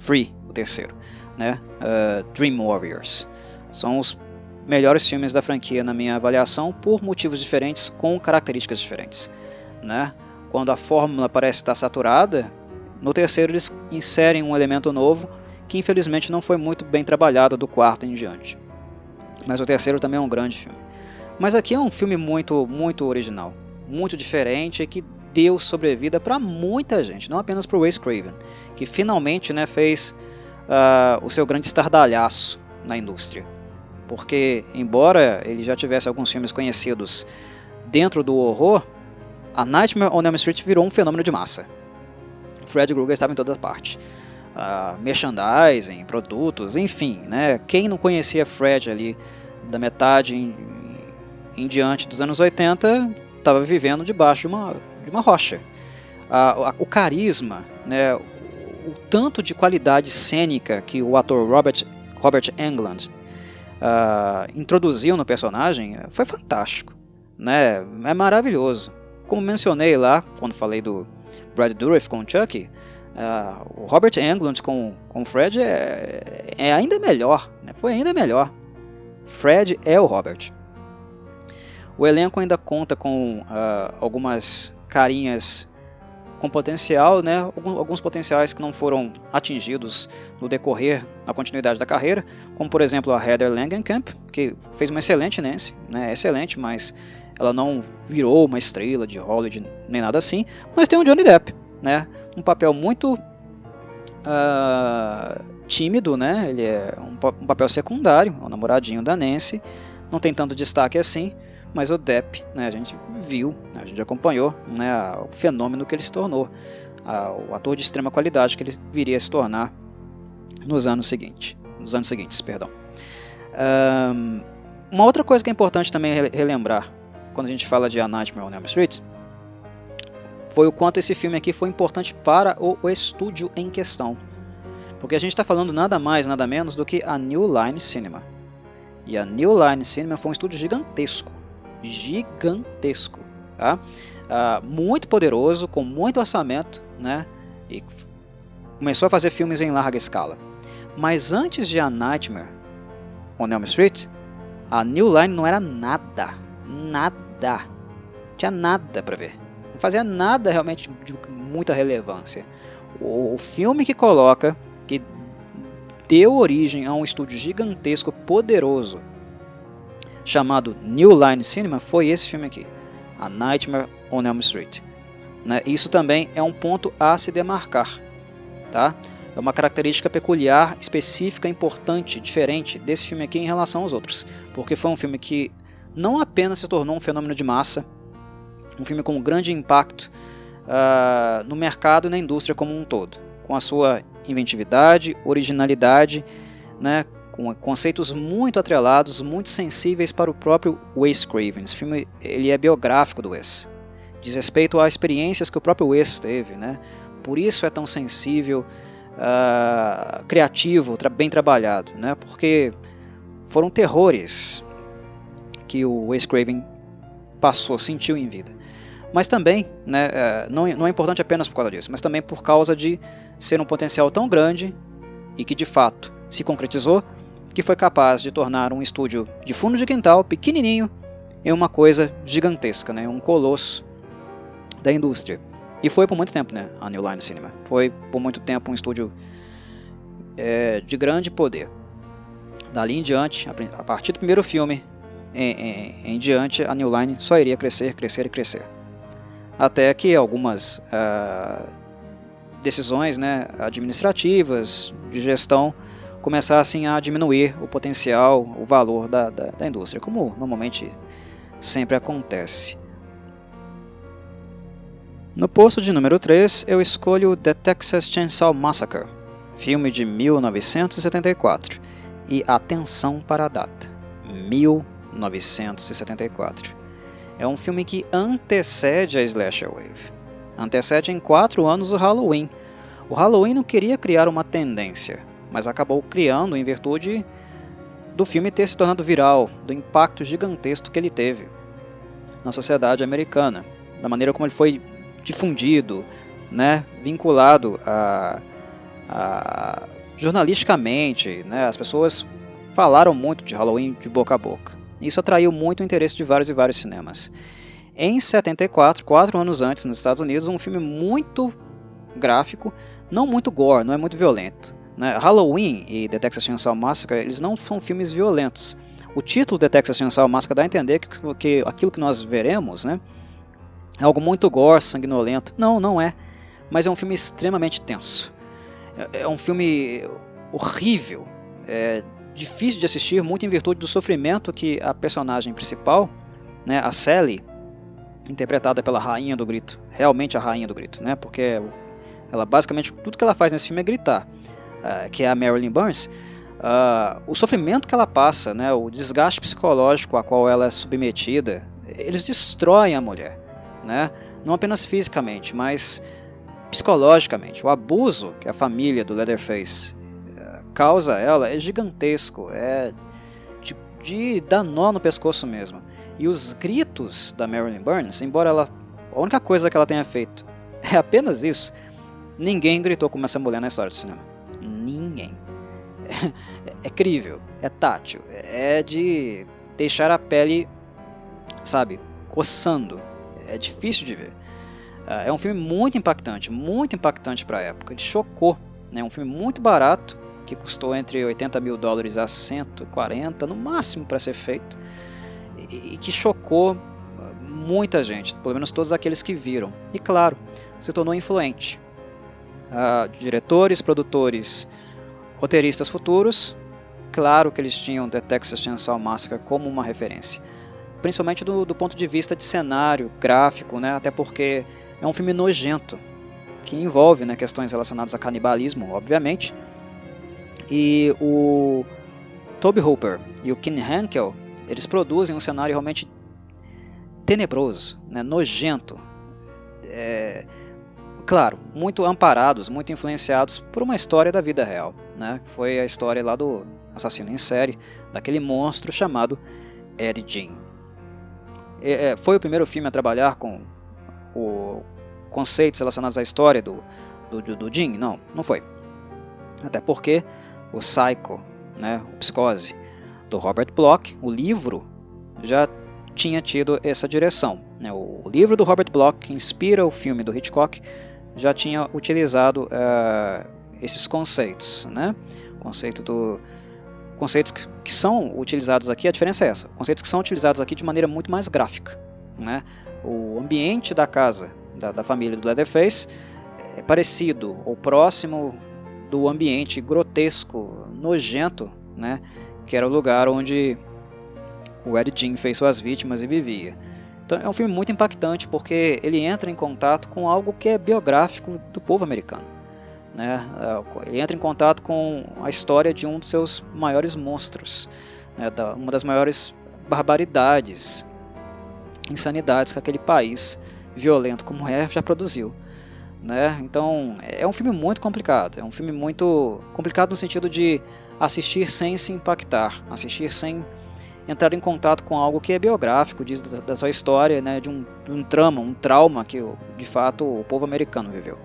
3, o terceiro, né? Dream Warriors. São os melhores filmes da franquia na minha avaliação, por motivos diferentes, com características diferentes, né? Quando a fórmula parece estar saturada, no terceiro eles inserem um elemento novo, que infelizmente não foi muito bem trabalhado do quarto em diante. Mas o terceiro também é um grande filme. Mas aqui é um filme muito original, muito diferente, e que deu sobrevida para muita gente, não apenas para o Wes Craven, que finalmente, né, fez o seu grande estardalhaço na indústria. Porque, embora ele já tivesse alguns filmes conhecidos dentro do horror, A Nightmare on Elm Street virou um fenômeno de massa. Fred Krueger estava em toda parte. Merchandising, produtos, enfim, né? Quem não conhecia Fred ali da metade em diante dos anos 80 estava vivendo debaixo de uma rocha. O carisma, né? O tanto de qualidade cênica que o ator Robert Englund introduziu no personagem foi fantástico, né? É maravilhoso. Como mencionei lá quando falei do Brad Dourif com o Chucky, o Robert Englund com o Fred é ainda melhor, né? Foi ainda melhor. Fred é o Robert. O elenco ainda conta com algumas carinhas com potencial, né? Alguns potenciais que não foram atingidos no decorrer, na continuidade da carreira, como por exemplo a Heather Langenkamp, que fez uma excelente Nancy, né? Excelente, mas ela não virou uma estrela de Hollywood nem nada assim. Mas tem o Johnny Depp, né? Um papel muito tímido, né? Ele é um papel secundário, é o namoradinho da Nancy, não tem tanto destaque assim, mas o Depp, né, a gente viu, né, a gente acompanhou, né, o fenômeno que ele se tornou, o ator de extrema qualidade que ele viria a se tornar nos anos seguintes. Perdão. Uma outra coisa que é importante também relembrar quando a gente fala de A Nightmare on Elm Street foi o quanto esse filme aqui foi importante para o estúdio em questão. Porque a gente está falando nada mais, nada menos do que a New Line Cinema. E a New Line Cinema foi um estúdio gigantesco. Gigantesco. Tá? Muito poderoso, com muito orçamento, né? E começou a fazer filmes em larga escala. Mas antes de A Nightmare on Elm Street, a New Line não era nada. Nada. Não tinha nada para ver. Não fazia nada realmente de muita relevância. O filme que deu origem a um estúdio gigantesco, poderoso, chamado New Line Cinema, foi esse filme aqui, A Nightmare on Elm Street. Né? Isso também é um ponto a se demarcar. Tá? É uma característica peculiar, específica, importante, diferente desse filme aqui em relação aos outros. Porque foi um filme que não apenas se tornou um fenômeno de massa, um filme com um grande impacto no mercado e na indústria como um todo, com a sua inventividade, originalidade, né, com conceitos muito atrelados, muito sensíveis para o próprio Wes Craven. Esse filme ele é biográfico do Wes, diz respeito às experiências que o próprio Wes teve, né? Por isso é tão sensível, criativo, bem trabalhado, né? Porque foram terrores que o Wes Craven sentiu em vida. Mas também, né, não é importante apenas por causa disso, mas também por causa de ser um potencial tão grande e que de fato se concretizou, que foi capaz de tornar um estúdio de fundo de quintal, pequenininho, em uma coisa gigantesca, né, um colosso da indústria. E foi por muito tempo, né, a New Line Cinema. Foi por muito tempo um estúdio de grande poder. Dali em diante, a partir do primeiro filme em diante, a New Line só iria crescer, crescer e crescer. Até que algumas decisões, né, administrativas, de gestão, começassem a diminuir o potencial, o valor da indústria, como normalmente sempre acontece. No posto de número 3, eu escolho The Texas Chainsaw Massacre, filme de 1974. E atenção para a data, 1974. É um filme que antecede a Slasher Wave. Antecede em 4 anos o Halloween. O Halloween não queria criar uma tendência, mas acabou criando em virtude do filme ter se tornado viral, do impacto gigantesco que ele teve na sociedade americana, da maneira como ele foi difundido, né, vinculado jornalisticamente, né, as pessoas falaram muito de Halloween de boca a boca. Isso atraiu muito o interesse de vários e vários cinemas. Em 74, 4 anos antes, nos Estados Unidos, um filme muito gráfico, não muito gore, não é muito violento. Né? Halloween e The Texas Chainsaw Massacre, eles não são filmes violentos. O título The Texas Chainsaw Massacre dá a entender que aquilo que nós veremos, né, é algo muito gore, sanguinolento. Não, não é. Mas é um filme extremamente tenso. É um filme horrível, difícil de assistir, muito em virtude do sofrimento que a personagem principal, né, a Sally, interpretada pela Rainha do Grito, realmente a Rainha do Grito, né, porque ela basicamente, tudo que ela faz nesse filme é gritar, que é a Marilyn Burns. O sofrimento que ela passa, né, o desgaste psicológico a qual ela é submetida, eles destroem a mulher, né, não apenas fisicamente, mas psicologicamente. O abuso que a família do Leatherface causa a ela é gigantesco, é de dar nó no pescoço mesmo. E os gritos da Marilyn Burns, embora a única coisa que ela tenha feito é apenas isso, ninguém gritou como essa mulher na história do cinema. Ninguém. É crível, é tátil, é de deixar a pele, sabe, coçando. É difícil de ver. É um filme muito impactante para a época. Ele chocou, né? Um filme muito barato, que custou entre $80 mil a 140 no máximo para ser feito, e que chocou muita gente, pelo menos todos aqueles que viram. E claro, se tornou influente. Diretores, produtores, roteiristas futuros, claro que eles tinham The Texas Chainsaw Massacre como uma referência. principalmente do ponto de vista de cenário, gráfico, né, até porque é um filme nojento, que envolve, né, questões relacionadas a canibalismo, obviamente. E o Tobe Hooper e o Kim Henkel, eles produzem um cenário realmente tenebroso, né, nojento. Claro, muito amparados, muito influenciados por uma história da vida real, né, que foi a história lá do assassino em série, daquele monstro chamado Ed Gein. Foi o primeiro filme a trabalhar com conceitos relacionados à história do Gein? Não foi. Até porque o Psycho, né, o Psicose, do Robert Bloch, o livro, já tinha tido essa direção, né? O livro do Robert Bloch, que inspira o filme do Hitchcock, já tinha utilizado esses conceitos, né? Conceitos que são utilizados aqui, a diferença é essa, conceitos que são utilizados aqui de maneira muito mais gráfica, né? O ambiente da casa da família do Leatherface é parecido ou próximo do ambiente grotesco, nojento, né? Que era o lugar onde o Ed Gein fez suas vítimas e vivia. Então é um filme muito impactante porque ele entra em contato com algo que é biográfico do povo americano, né? Ele entra em contato com a história de um dos seus maiores monstros, né? Uma das maiores barbaridades, insanidades que aquele país violento como já produziu, né? Então é um filme muito complicado, é um filme muito complicado no sentido de assistir sem se impactar, assistir sem entrar em contato com algo que é biográfico, diz da sua história, né, de um trauma que de fato o povo americano viveu.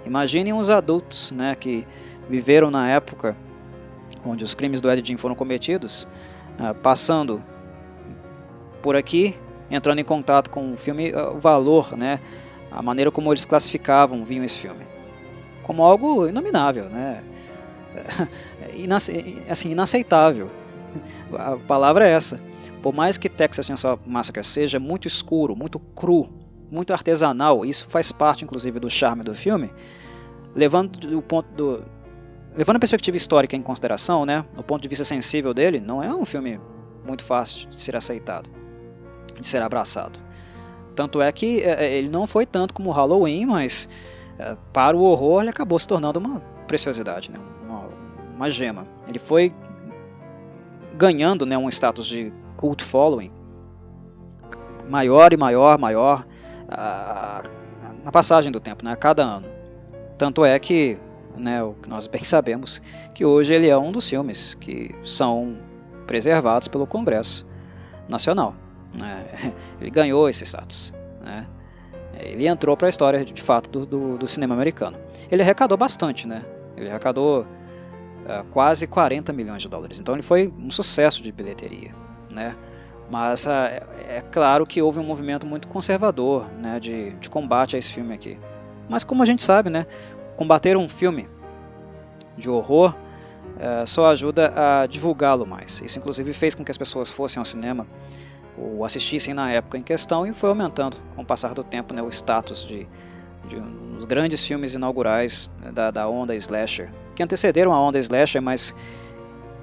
Imaginem os adultos, né, que viveram na época onde os crimes do Ed Gein foram cometidos, passando por aqui, entrando em contato com o filme, o valor, né, a maneira como eles viam esse filme, como algo inominável, né, assim, inaceitável. A palavra é essa. Por mais que Texas Chainsaw Massacre seja muito escuro, muito cru, muito artesanal, isso faz parte inclusive do charme do filme, levando a perspectiva histórica em consideração, né, o ponto de vista sensível dele, não é um filme muito fácil de ser aceitado, de ser abraçado. Tanto é que ele não foi tanto como Halloween, mas para o horror ele acabou se tornando uma preciosidade, né, uma gema. Ele foi ganhando, né, um status de cult following maior e maior na passagem do tempo, né, a cada ano. Tanto é que, né, o que nós bem sabemos, que hoje ele é um dos filmes que são preservados pelo Congresso Nacional, né? Ele ganhou esse status, né? Ele entrou para a história de fato do cinema americano. Ele arrecadou bastante, né? Ele arrecadou quase 40 milhões de dólares. Então ele foi um sucesso de bilheteria, né? Mas é claro que houve um movimento muito conservador, né, de combate a esse filme aqui. Mas como a gente sabe, né, combater um filme de horror só ajuda a divulgá-lo mais. Isso inclusive fez com que as pessoas fossem ao cinema ou assistissem na época em questão, e foi aumentando com o passar do tempo, né, o status de um dos grandes filmes inaugurais da onda slasher, que antecederam a onda slasher, mas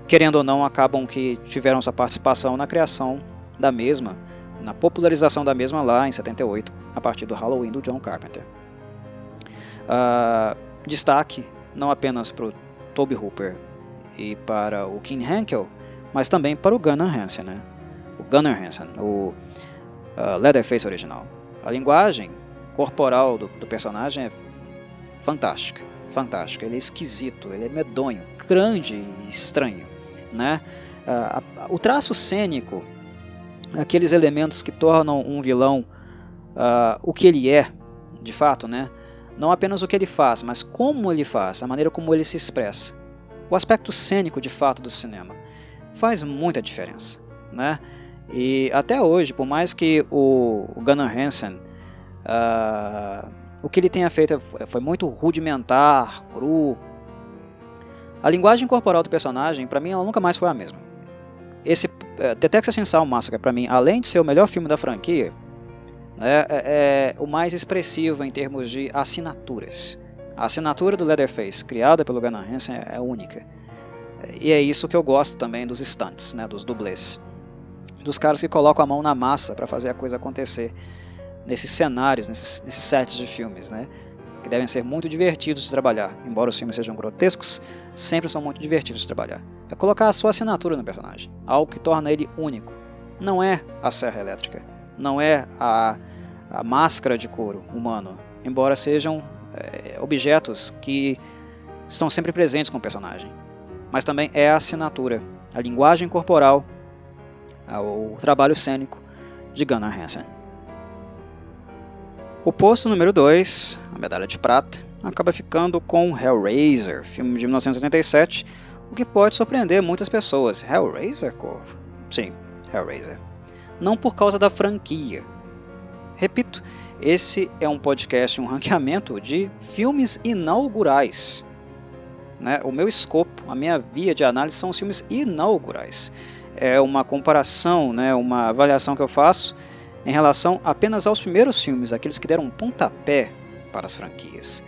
querendo ou não acabam que tiveram sua participação na criação da mesma, na popularização da mesma lá em 78, a partir do Halloween do John Carpenter. Destaque não apenas para o Tobe Hooper e para o Kim Henkel, mas também para o Gunnar Hansen, né? O Leatherface original. A linguagem corporal do personagem é fantástica. Ele é esquisito, ele é medonho, grande e estranho, né? O traço cênico, aqueles elementos que tornam um vilão o que ele é, de fato, né? Não apenas o que ele faz, mas como ele faz, a maneira como ele se expressa. O aspecto cênico, de fato, do cinema faz muita diferença, né? E até hoje, por mais que o Gunnar Hansen, o que ele tenha feito foi muito rudimentar, cru, a linguagem corporal do personagem, para mim, ela nunca mais foi a mesma. Esse The Texas Chainsaw Massacre, para mim, além de ser o melhor filme da franquia, né, é o mais expressivo em termos de assinaturas. A assinatura do Leatherface, criada pelo Gunnar Hansen, é única. E é isso que eu gosto também dos stunts, né, dos dublês. dos caras que colocam a mão na massa para fazer a coisa acontecer nesses cenários, nesses sets de filmes, né? Que devem ser muito divertidos de trabalhar. Embora os filmes sejam grotescos, sempre são muito divertidos de trabalhar. É colocar a sua assinatura no personagem, algo que torna ele único. Não é a serra elétrica, não é a máscara de couro humano, embora sejam objetos que estão sempre presentes com o personagem. Mas também é a assinatura, a linguagem corporal, o trabalho cênico de Gunnar Hansen. O posto número 2, a medalha de prata, acaba ficando com Hellraiser, filme de 1987, o que pode surpreender muitas pessoas. Hellraiser, Corvo? Sim, Hellraiser. Não por causa da franquia. Repito, esse é um podcast, um ranqueamento de filmes inaugurais. Né? O meu escopo, a minha via de análise são os filmes inaugurais. É uma comparação, né, uma avaliação que eu faço em relação apenas aos primeiros filmes, aqueles que deram um pontapé para as franquias.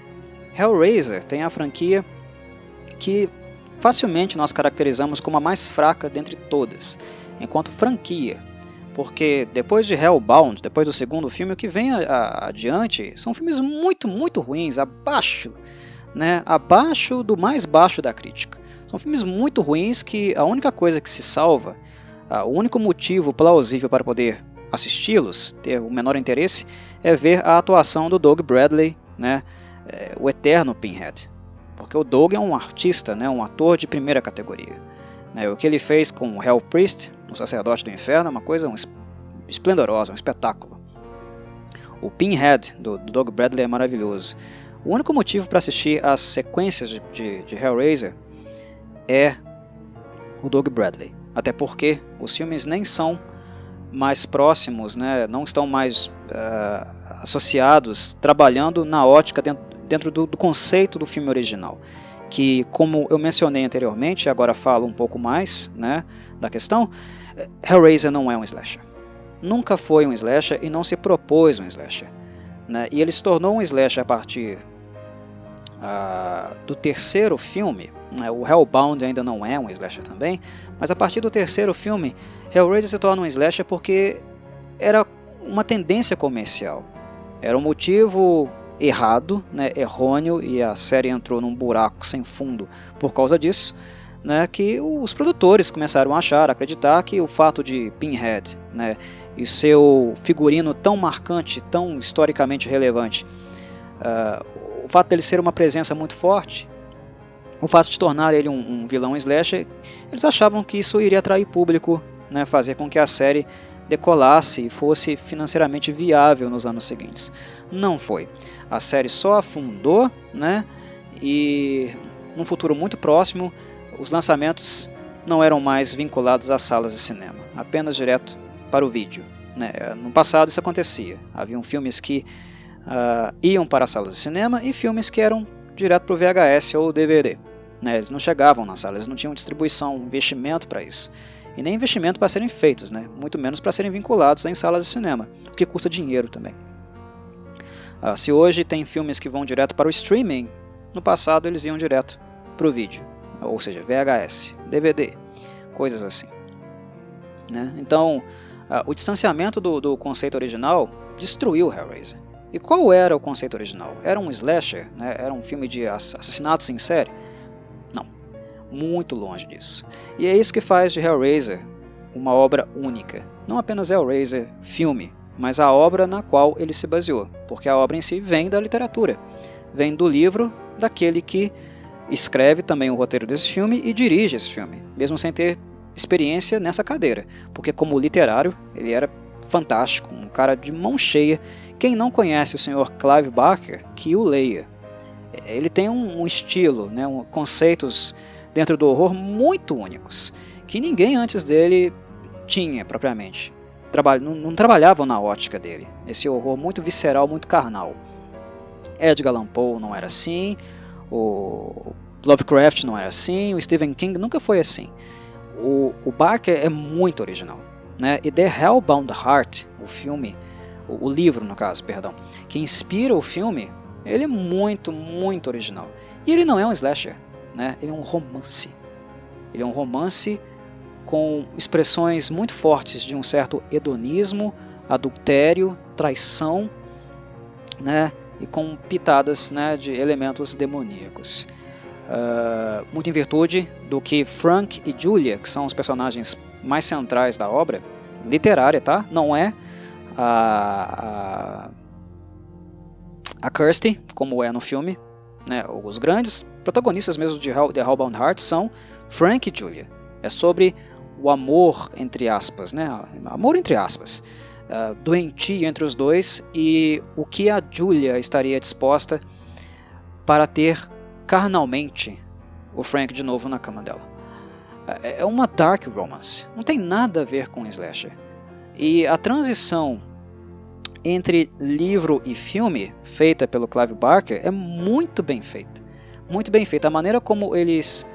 Hellraiser tem a franquia que facilmente nós caracterizamos como a mais fraca dentre todas, enquanto franquia, porque depois de Hellbound, depois do segundo filme, o que vem adiante são filmes muito, muito ruins, abaixo do mais baixo da crítica. São filmes muito ruins que a única coisa que se salva, o único motivo plausível para poder assisti-los, ter o menor interesse, é ver a atuação do Doug Bradley, né, o eterno Pinhead. Porque o Doug é um artista, né, um ator de primeira categoria. Né, o que ele fez com o Hell Priest, o Sacerdote do Inferno, é uma coisa esplendorosa, um espetáculo. O Pinhead do Doug Bradley é maravilhoso. O único motivo para assistir às sequências de Hellraiser é o Doug Bradley. Até porque os filmes nem são mais próximos, né, não estão mais associados, trabalhando na ótica dentro do conceito do filme original. Que, como eu mencionei anteriormente, agora falo um pouco mais, né, da questão, Hellraiser não é um slasher. Nunca foi um slasher e não se propôs um slasher. Né, e ele se tornou um slasher a partir do terceiro filme. Né, o Hellbound ainda não é um slasher também, mas a partir do terceiro filme, Hellraiser se torna um slasher porque era uma tendência comercial. Era um motivo errado, né, errôneo, e a série entrou num buraco sem fundo por causa disso, né, que os produtores começaram a acreditar que o fato de Pinhead, né, e o seu figurino tão marcante, tão historicamente relevante, o fato dele ser uma presença muito forte, o fato de tornar ele um vilão slasher, eles achavam que isso iria atrair público, né, fazer com que a série decolasse e fosse financeiramente viável nos anos seguintes. Não foi. A série só afundou, né, e num futuro muito próximo, os lançamentos não eram mais vinculados às salas de cinema, apenas direto para o vídeo. Né. No passado isso acontecia. Haviam filmes que iam para as salas de cinema e filmes que eram direto para o VHS ou DVD. Né. Eles não chegavam nas salas, eles não tinham distribuição, investimento para isso. E nem investimento para serem feitos, né? Muito menos para serem vinculados em salas de cinema, o que custa dinheiro também. Se hoje tem filmes que vão direto para o streaming, no passado eles iam direto para o vídeo, ou seja, VHS, DVD, coisas assim. Né? Então, o distanciamento do conceito original destruiu Hellraiser. E qual era o conceito original? Era um slasher? Né? Era um filme de assassinatos em série? Muito longe disso. E é isso que faz de Hellraiser uma obra única. Não apenas Hellraiser filme, mas a obra na qual ele se baseou. Porque a obra em si vem da literatura. Vem do livro daquele que escreve também o roteiro desse filme e dirige esse filme, mesmo sem ter experiência nessa cadeira. Porque como literário, ele era fantástico, um cara de mão cheia. Quem não conhece o Sr. Clive Barker, que o leia. Ele tem um estilo, né, conceitos dentro do horror muito únicos, que ninguém antes dele tinha propriamente. Não trabalhavam na ótica dele, esse horror muito visceral, muito carnal. Edgar Allan Poe não era assim, o Lovecraft não era assim, o Stephen King nunca foi assim. O Barker é muito original. Né? E The Hellbound Heart, o filme, o livro no caso, perdão, que inspira o filme, ele é muito, muito original. E ele não é um slasher. Né? Ele é um romance. Ele é um romance com expressões muito fortes de um certo hedonismo, adultério, traição, né, e com pitadas, né, de elementos demoníacos. Muito em virtude do que Frank e Julia, que são os personagens mais centrais da obra, literária, tá? Não é a Kirsty, como é no filme, né? Os grandes protagonistas mesmo de The Hellbound Heart são Frank e Julia. É sobre o amor, entre aspas, né? Amor entre aspas, doentio entre os dois, e o que a Julia estaria disposta para ter carnalmente o Frank de novo na cama dela. É uma dark romance, não tem nada a ver com slasher. E a transição entre livro e filme, feita pelo Clive Barker, é muito bem feita. Muito bem feita. A maneira como eles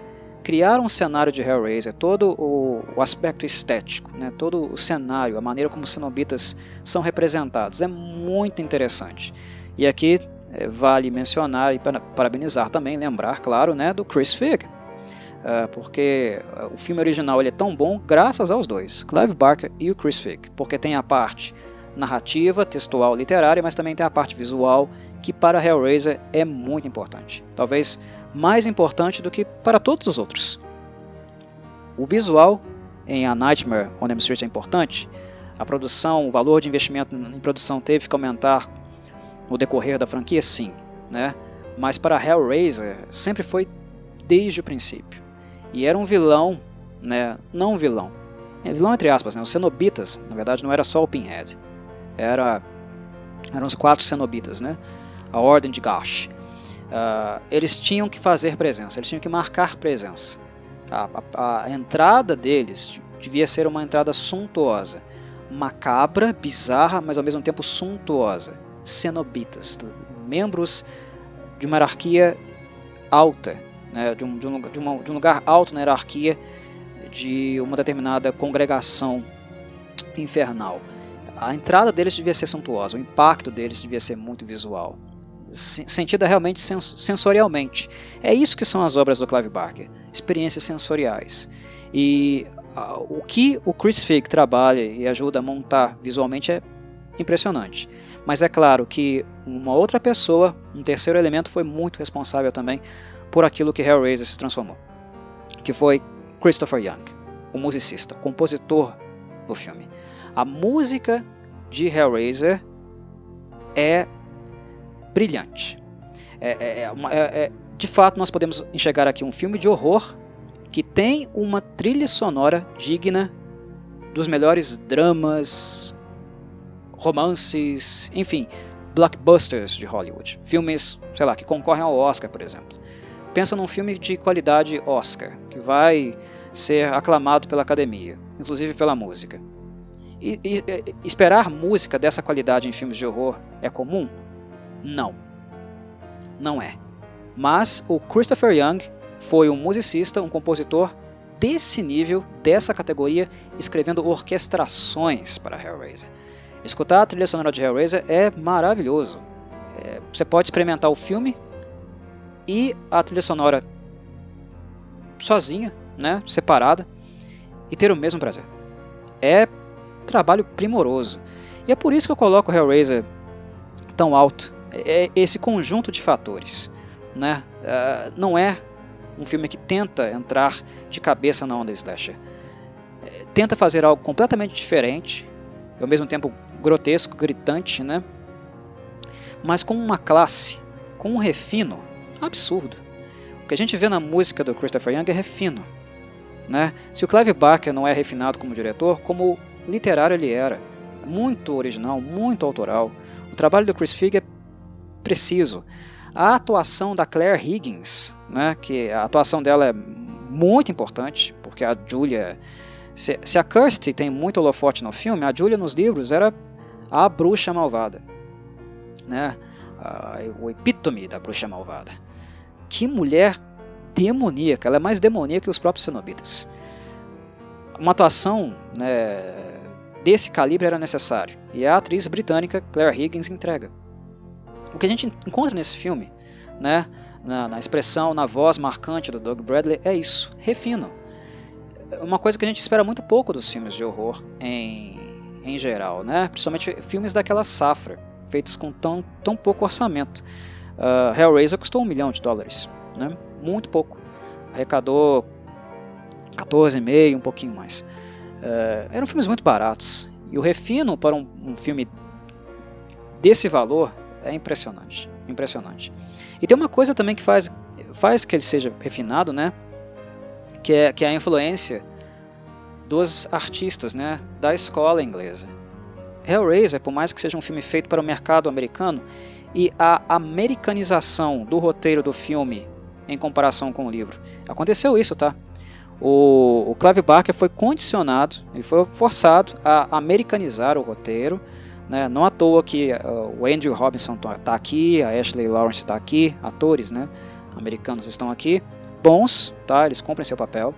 criaram o cenário de Hellraiser, todo o aspecto estético, né, todo o cenário, a maneira como os cenobitas são representados, é muito interessante. E aqui vale mencionar e parabenizar também, lembrar, claro, né, do Chris Figg, porque o filme original ele é tão bom graças aos dois, Clive Barker e o Chris Figg, porque tem a parte narrativa, textual, literária, mas também tem a parte visual, que para Hellraiser é muito importante, talvez mais importante do que para todos os outros. O visual em A Nightmare on Elm Street é importante, a produção, o valor de investimento em produção teve que aumentar no decorrer da franquia, sim, né? Mas para Hellraiser sempre foi desde o princípio. E era um vilão, né? Não um vilão. Vilão entre aspas, né? Os cenobitas, na verdade não era só o Pinhead. Eram os 4 cenobitas, né? A Ordem de Gash. Eles tinham que fazer presença, eles tinham que marcar presença. A entrada deles devia ser uma entrada suntuosa. Macabra, bizarra, mas ao mesmo tempo suntuosa. Cenobitas, membros de uma hierarquia alta, né, de um lugar alto na hierarquia de uma determinada congregação infernal. A entrada deles devia ser suntuosa, o impacto deles devia ser muito visual, sentida realmente sensorialmente. É isso que são as obras do Clive Barker, experiências sensoriais. E o que o Chris Figg trabalha e ajuda a montar visualmente é impressionante. Mas é claro que uma outra pessoa, um terceiro elemento, foi muito responsável também por aquilo que Hellraiser se transformou, que foi Christopher Young, o musicista, o compositor do filme. A música de Hellraiser é brilhante. De fato, nós podemos enxergar aqui um filme de horror que tem uma trilha sonora digna dos melhores dramas, romances, enfim, blockbusters de Hollywood. Filmes, sei lá, que concorrem ao Oscar, por exemplo. Pensa num filme de qualidade Oscar, que vai ser aclamado pela academia, inclusive pela música. E esperar música dessa qualidade em filmes de horror é comum? Não. Não é. Mas o Christopher Young foi um musicista, um compositor desse nível, dessa categoria, escrevendo orquestrações para Hellraiser. Escutar a trilha sonora de Hellraiser é maravilhoso. Você pode experimentar o filme e a trilha sonora sozinha, né, separada, e ter o mesmo prazer. É trabalho primoroso. E é por isso que eu coloco o Hellraiser tão alto. É esse conjunto de fatores, né? Não é um filme que tenta entrar de cabeça na onda slasher. Tenta fazer algo completamente diferente, ao mesmo tempo grotesco, gritante, né? Mas com uma classe, com um refino absurdo. O que a gente vê na música do Christopher Young é refino, né? Se o Clive Barker não é refinado como diretor, como literário ele era. Muito original, muito autoral. O trabalho do Chris Figg é preciso. A atuação da Claire Higgins, né, que a atuação dela é muito importante, porque a Julia... Se a Kirsty tem muito holofote no filme, a Julia nos livros era a bruxa malvada, né? O epítome da bruxa malvada. Que mulher demoníaca, ela é mais demoníaca que os próprios cenobitas. Uma atuação, né, desse calibre era necessário, e a atriz britânica Claire Higgins entrega. O que a gente encontra nesse filme, né, na expressão, na voz marcante do Doug Bradley, é isso, refino. uma coisa que a gente espera muito pouco dos filmes de horror em geral, né? Principalmente filmes daquela safra, feitos com tão pouco orçamento. Hellraiser custou $1 milhão, né? Muito pouco. Arrecadou 14,5, um pouquinho mais. Eram filmes muito baratos. E o refino para um filme desse valor é impressionante. Impressionante. E tem uma coisa também que faz que ele seja refinado, né? Que é a influência dos artistas, né? Da escola inglesa. Hellraiser, por mais que seja um filme feito para o mercado americano, e a americanização do roteiro do filme em comparação com o livro. Aconteceu isso, tá? O Clive Barker foi condicionado, ele foi forçado a americanizar o roteiro, né? Não à toa que o Andrew Robinson está aqui, a Ashley Lawrence está aqui, atores, né? Americanos estão aqui, bons, tá? Eles cumprem seu papel.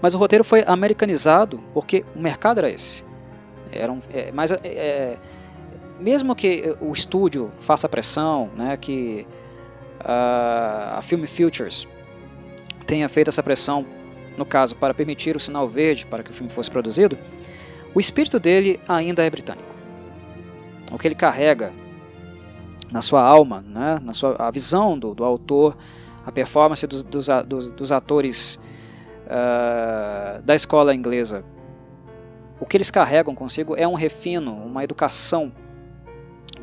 Mas o roteiro foi americanizado porque o mercado era esse. Mesmo que o estúdio faça pressão, né, que a Film Futures tenha feito essa pressão, no caso, para permitir o sinal verde para que o filme fosse produzido, o espírito dele ainda é britânico. O que ele carrega na sua alma, né, a visão do autor, a performance dos atores da escola inglesa, o que eles carregam consigo é um refino, uma educação,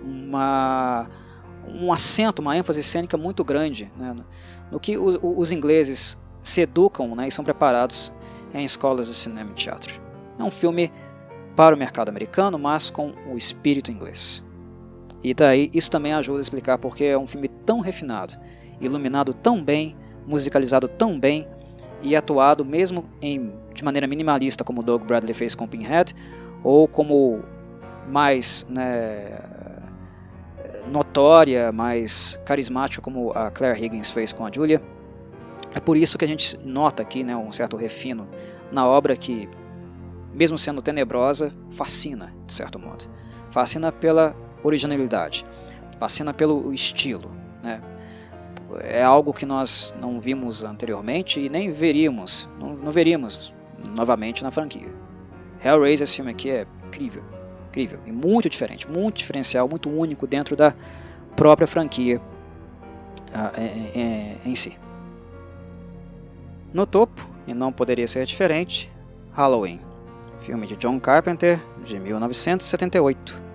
um acento, uma ênfase cênica muito grande, né, no que os ingleses se educam, né, e são preparados em escolas de cinema e teatro. É um filme para o mercado americano, mas com o espírito inglês. E daí isso também ajuda a explicar porque é um filme tão refinado, iluminado tão bem, musicalizado tão bem e atuado mesmo de maneira minimalista, como Doug Bradley fez com Pinhead, ou como mais, né, notória, mais carismática, como a Claire Higgins fez com a Julia. É por isso que a gente nota aqui, né, um certo refino na obra que, mesmo sendo tenebrosa, fascina, de certo modo. Fascina pela originalidade, fascina pelo estilo, né? É algo que nós não vimos anteriormente e nem veríamos, não veríamos novamente na franquia. Hellraiser, esse filme aqui é incrível, incrível e muito diferente, muito diferencial, muito único dentro da própria franquia em si. No topo, e não poderia ser diferente, Halloween, filme de John Carpenter de 1978,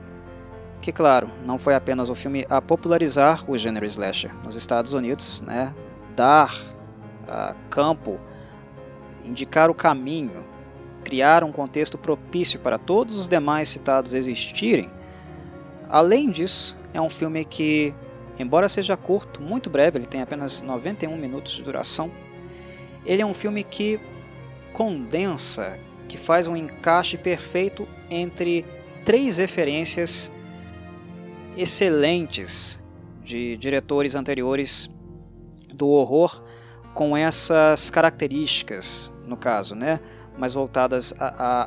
que, claro, não foi apenas o filme a popularizar o gênero slasher nos Estados Unidos, né, dar campo, indicar o caminho, criar um contexto propício para todos os demais citados existirem. Além disso, é um filme que, embora seja curto, muito breve, ele tem apenas 91 minutos de duração, ele é um filme que condensa, que faz um encaixe perfeito entre 3 referências excelentes de diretores anteriores do horror, com essas características, no caso, né, mais voltadas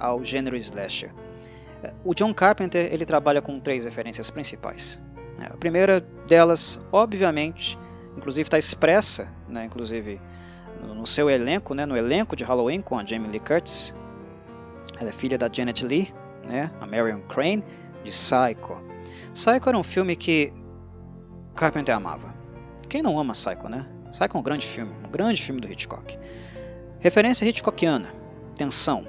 ao gênero slasher. O John Carpenter, ele trabalha com 3 referências principais. A primeira delas, obviamente, inclusive está expressa, né, inclusive no seu elenco, né, no elenco de Halloween, com a Jamie Lee Curtis. Ela é filha da Janet Leigh, né, a Marion Crane, de Psycho. Psycho era um filme que Carpenter amava. Quem não ama Psycho, né? Psycho é um grande filme do Hitchcock. Referência hitchcockiana, tensão,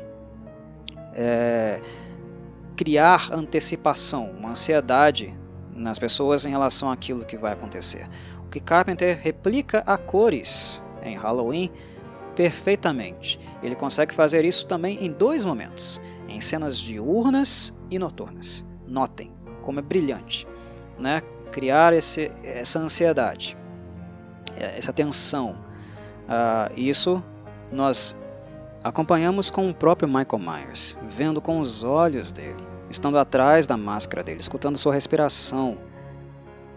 criar antecipação, uma ansiedade nas pessoas em relação àquilo que vai acontecer. O que Carpenter replica a cores em Halloween perfeitamente. Ele consegue fazer isso também em 2 momentos, em cenas diurnas e noturnas. Notem como é brilhante, né? Criar essa ansiedade, essa tensão. Isso nós acompanhamos com o próprio Michael Myers, vendo com os olhos dele, estando atrás da máscara dele, escutando sua respiração,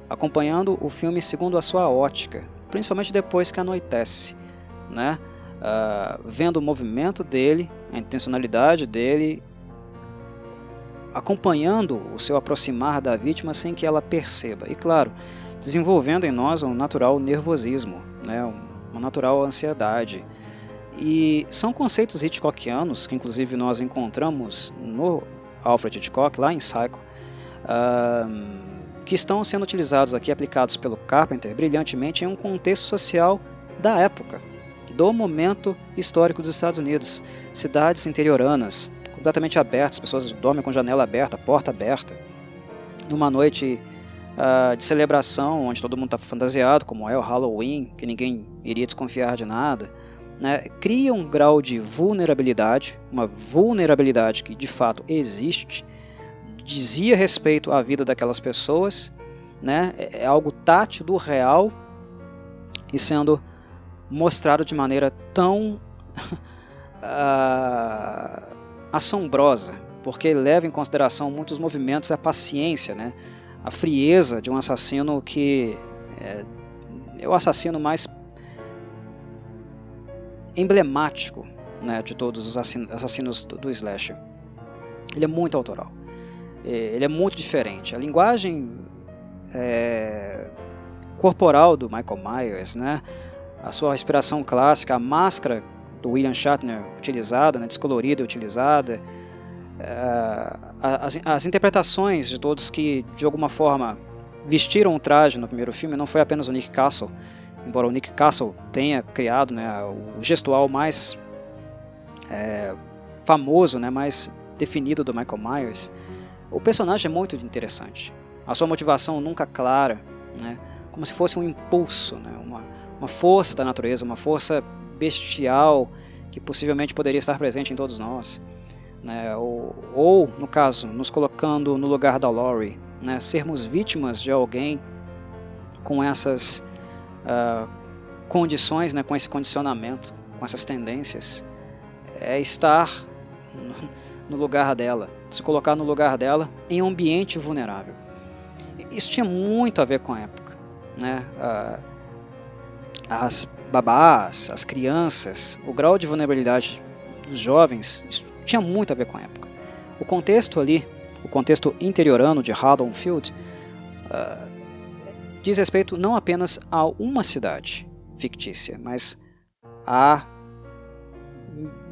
acompanhando o filme segundo a sua ótica, principalmente depois que anoitece, né? Vendo o movimento dele, a intencionalidade dele, acompanhando o seu aproximar da vítima sem que ela perceba. E claro, desenvolvendo em nós um natural nervosismo, né? Uma natural ansiedade, E são conceitos hitchcockianos, que inclusive nós encontramos no Alfred Hitchcock, lá em Psycho, que estão sendo utilizados aqui, aplicados pelo Carpenter brilhantemente em um contexto social da época, do momento histórico dos Estados Unidos. Cidades interioranas, completamente abertas, pessoas dormem com janela aberta, porta aberta, numa noite de celebração, onde todo mundo está fantasiado, como é o Halloween, que ninguém iria desconfiar de nada, né? Cria um grau de vulnerabilidade, uma vulnerabilidade que de fato existe, dizia respeito à vida daquelas pessoas, né? É algo tátil do real e sendo mostrado de maneira tão assombrosa, porque leva em consideração muitos movimentos, a paciência, né? A frieza de um assassino que é o assassino mais emblemático, né, de todos os assassinos do slasher. Ele é muito autoral, ele é muito diferente. A linguagem corporal do Michael Myers, né, a sua respiração clássica, a máscara do William Shatner utilizada, né, descolorida, utilizada, as interpretações de todos que de alguma forma vestiram o traje no primeiro filme. Não foi apenas o Nick Castle, embora o Nick Castle tenha criado, né, o gestual mais famoso, né, mais definido do Michael Myers. O personagem é muito interessante, a sua motivação nunca clara, né, como se fosse um impulso, né, uma força da natureza, uma força bestial que possivelmente poderia estar presente em todos nós, né, ou no caso, nos colocando no lugar da Laurie, né, sermos vítimas de alguém com essas condições, né, com esse condicionamento, com essas tendências, é estar no lugar dela, se colocar no lugar dela em um ambiente vulnerável. Isso tinha muito a ver com a época, né? As babás, as crianças, o grau de vulnerabilidade dos jovens, isso tinha muito a ver com a época. O contexto ali, o contexto interiorano de Haddonfield, diz respeito não apenas a uma cidade fictícia, mas a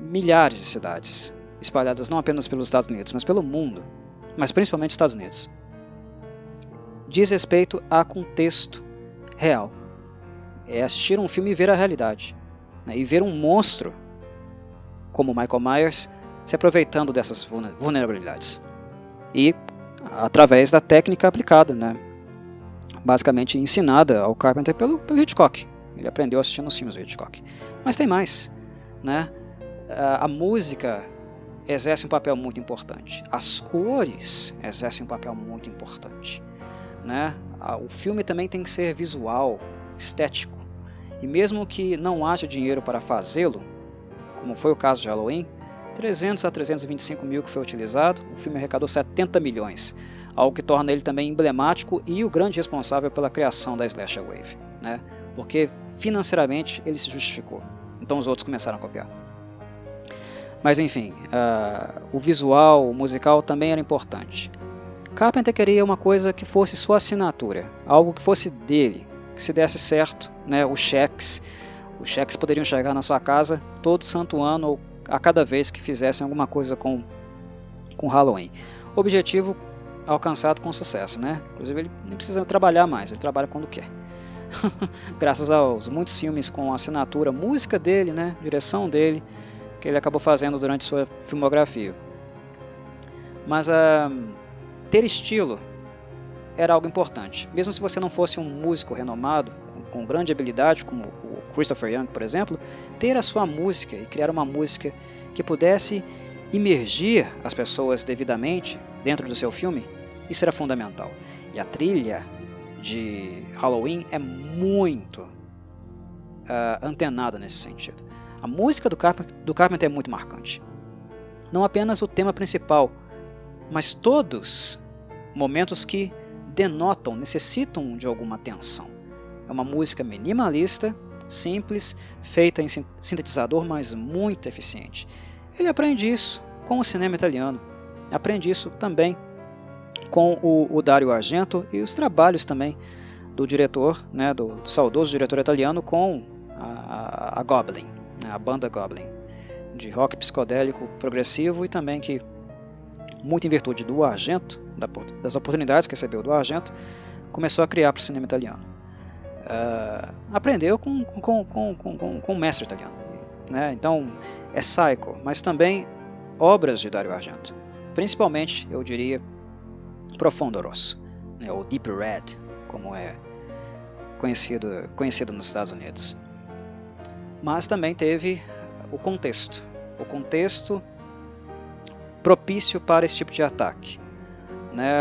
milhares de cidades espalhadas não apenas pelos Estados Unidos, mas pelo mundo, mas principalmente Estados Unidos. Diz respeito a contexto real. É assistir um filme e ver a realidade, né, e ver um monstro como Michael Myers se aproveitando dessas vulnerabilidades e através da técnica aplicada, né, basicamente ensinada ao Carpenter pelo Hitchcock. Ele aprendeu assistindo os filmes do Hitchcock. Mas tem mais, né? A música exerce um papel muito importante. As cores exercem um papel muito importante, né? O filme também tem que ser visual, estético. E mesmo que não haja dinheiro para fazê-lo, como foi o caso de Halloween, 300 a 325 mil que foi utilizado, o filme arrecadou 70 milhões, algo que torna ele também emblemático e o grande responsável pela criação da Slasher Wave, né? Porque financeiramente ele se justificou, então os outros começaram a copiar. Mas enfim, o visual, o musical também era importante. Carpenter queria uma coisa que fosse sua assinatura, algo que fosse dele, que se desse certo, né? Os cheques poderiam chegar na sua casa todo santo ano ou a cada vez que fizessem alguma coisa com Halloween. Objetivo alcançado com sucesso, né? Inclusive ele nem precisa trabalhar mais, ele trabalha quando quer. Graças aos muitos filmes com assinatura, música dele, né? Direção dele, que ele acabou fazendo durante sua filmografia. Mas ter estilo era algo importante. Mesmo se você não fosse um músico renomado, com grande habilidade, como o Christopher Young, por exemplo, ter a sua música e criar uma música que pudesse imergir as pessoas devidamente dentro do seu filme, isso era fundamental. E a trilha de Halloween é muito antenada nesse sentido. A música do Carpenter é muito marcante. Não apenas o tema principal, mas todos momentos que denotam, necessitam de alguma atenção. É uma música minimalista, simples, feita em sintetizador, mas muito eficiente. Ele aprende isso com o cinema italiano, aprende isso também com o Dario Argento e os trabalhos também do diretor, né, do saudoso diretor italiano com a Goblin, né, a banda Goblin, de rock psicodélico progressivo e também que, muito em virtude do Argento, das oportunidades que recebeu do Argento, começou a criar para o cinema italiano. Aprendeu com um mestre italiano, né? Então é Psycho, mas também obras de Dario Argento, principalmente, eu diria, Profondo Rosso, né, ou Deep Red, como é conhecido nos Estados Unidos. Mas também teve o contexto propício para esse tipo de ataque, né,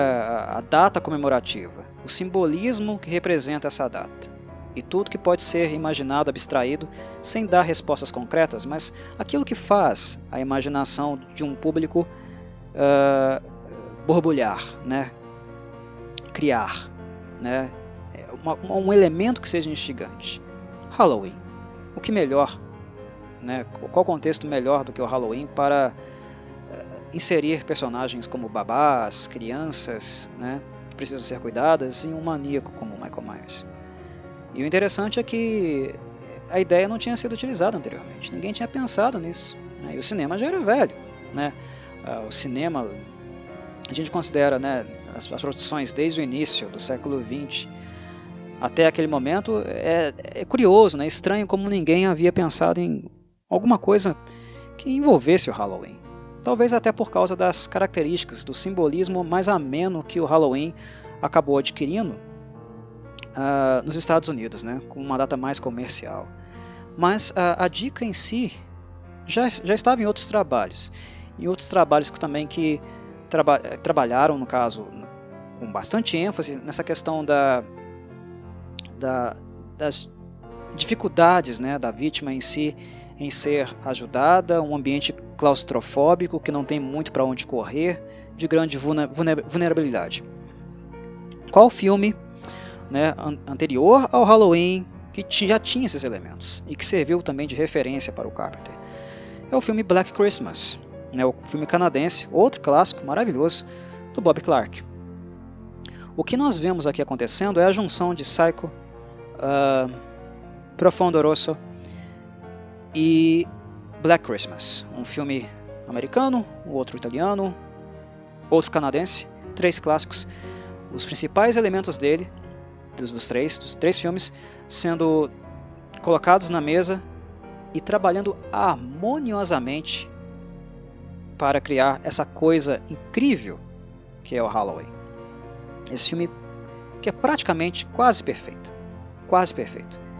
a data comemorativa, o simbolismo que representa essa data, e tudo que pode ser imaginado, abstraído, sem dar respostas concretas, mas aquilo que faz a imaginação de um público borbulhar, né? Criar, né? Um elemento que seja instigante. Halloween. O que melhor, né? Qual contexto melhor do que o Halloween para inserir personagens como babás, crianças, né? Que precisam ser cuidadas, e um maníaco como Michael Myers. E o interessante é que a ideia não tinha sido utilizada anteriormente, ninguém tinha pensado nisso, né? E o cinema já era velho, né? O cinema, a gente considera, né, as produções desde o início do século XX até aquele momento, é curioso, né? Estranho como ninguém havia pensado em alguma coisa que envolvesse o Halloween. Talvez até por causa das características, do simbolismo mais ameno que o Halloween acabou adquirindo nos Estados Unidos, né, com uma data mais comercial. Mas a dica em si já estava em outros trabalhos que também trabalharam, no caso, com bastante ênfase nessa questão das dificuldades, né, da vítima em si em ser ajudada, um ambiente claustrofóbico que não tem muito para onde correr, de grande vulnerabilidade. Qual filme, né, anterior ao Halloween que já tinha esses elementos e que serviu também de referência para o Carpenter? É o filme Black Christmas, né, o filme canadense, outro clássico maravilhoso do Bob Clark. O que nós vemos aqui acontecendo é a junção de Psycho, Profondo Rosso e Black Christmas, um filme americano, o outro italiano, outro canadense, 3 clássicos, os principais elementos dele, dos três filmes, sendo colocados na mesa e trabalhando harmoniosamente para criar essa coisa incrível que é o Halloween. Esse filme que é praticamente quase perfeito.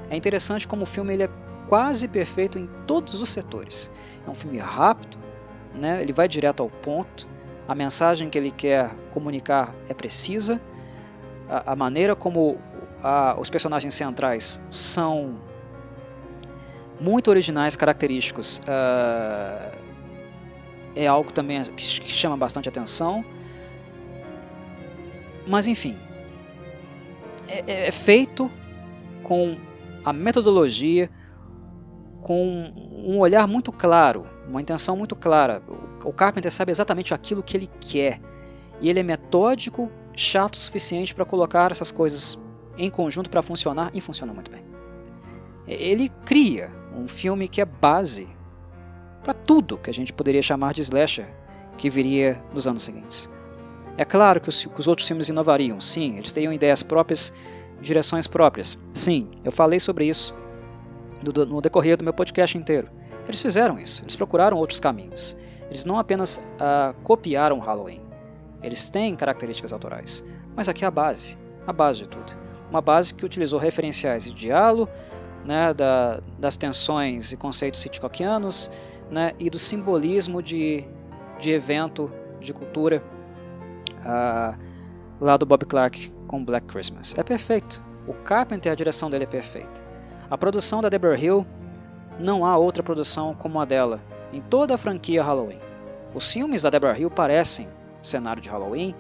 É interessante como o filme ele é quase perfeito em todos os setores. É um filme rápido, né? Ele vai direto ao ponto, a mensagem que ele quer comunicar é precisa, a maneira como os personagens centrais são muito originais, característicos, é algo também que chama bastante atenção. Mas enfim, é feito com a metodologia, com um olhar muito claro, uma intenção muito clara. O Carpenter sabe exatamente aquilo que ele quer, e ele é metódico, chato o suficiente para colocar essas coisas em conjunto para funcionar, e funciona muito bem. Ele cria um filme que é base para tudo que a gente poderia chamar de slasher que viria nos anos seguintes. É claro que os outros filmes inovariam, sim, eles teriam ideias próprias, direções próprias, sim, eu falei sobre isso no decorrer do meu podcast inteiro. Eles fizeram isso, eles procuraram outros caminhos, eles não apenas copiaram Halloween, eles têm características autorais, mas aqui é a base de tudo, uma base que utilizou referenciais de diálogo, né, das tensões e conceitos hitchcockianos, né, e do simbolismo de evento, de cultura, lá do Bob Clark com Black Christmas. É perfeito. O Carpenter, a direção dele é perfeita. A produção da Debra Hill, não há outra produção como a dela em toda a franquia Halloween. Os filmes da Debra Hill parecem cenário de Halloween,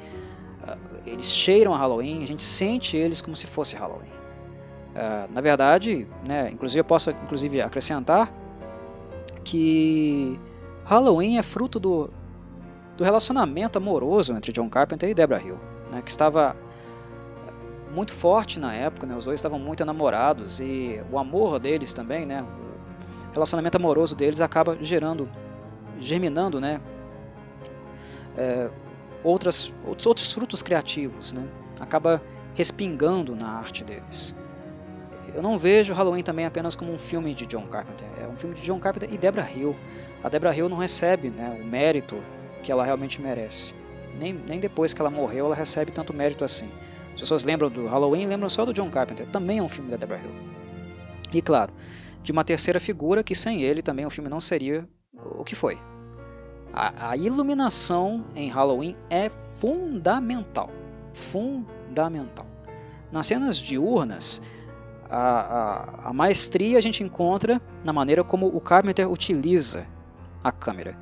eles cheiram a Halloween, a gente sente eles como se fosse Halloween. Na verdade, né, eu posso acrescentar que Halloween é fruto do relacionamento amoroso entre John Carpenter e Debra Hill, né, que estava muito forte na época, né, os dois estavam muito enamorados, e o amor deles também, né, relacionamento amoroso deles acaba germinando, né, outros frutos criativos, né, acaba respingando na arte deles. Eu não vejo Halloween também apenas como um filme de John Carpenter, é um filme de John Carpenter e Debra Hill. A Debra Hill não recebe, né, o mérito que ela realmente merece. Nem depois que ela morreu ela recebe tanto mérito assim. As pessoas lembram do Halloween, lembram só do John Carpenter, também é um filme da Debra Hill. E claro, de uma terceira figura que sem ele também o filme não seria o que foi. A iluminação em Halloween é fundamental. Fundamental. Nas cenas diurnas, a maestria a gente encontra na maneira como o Carpenter utiliza a câmera,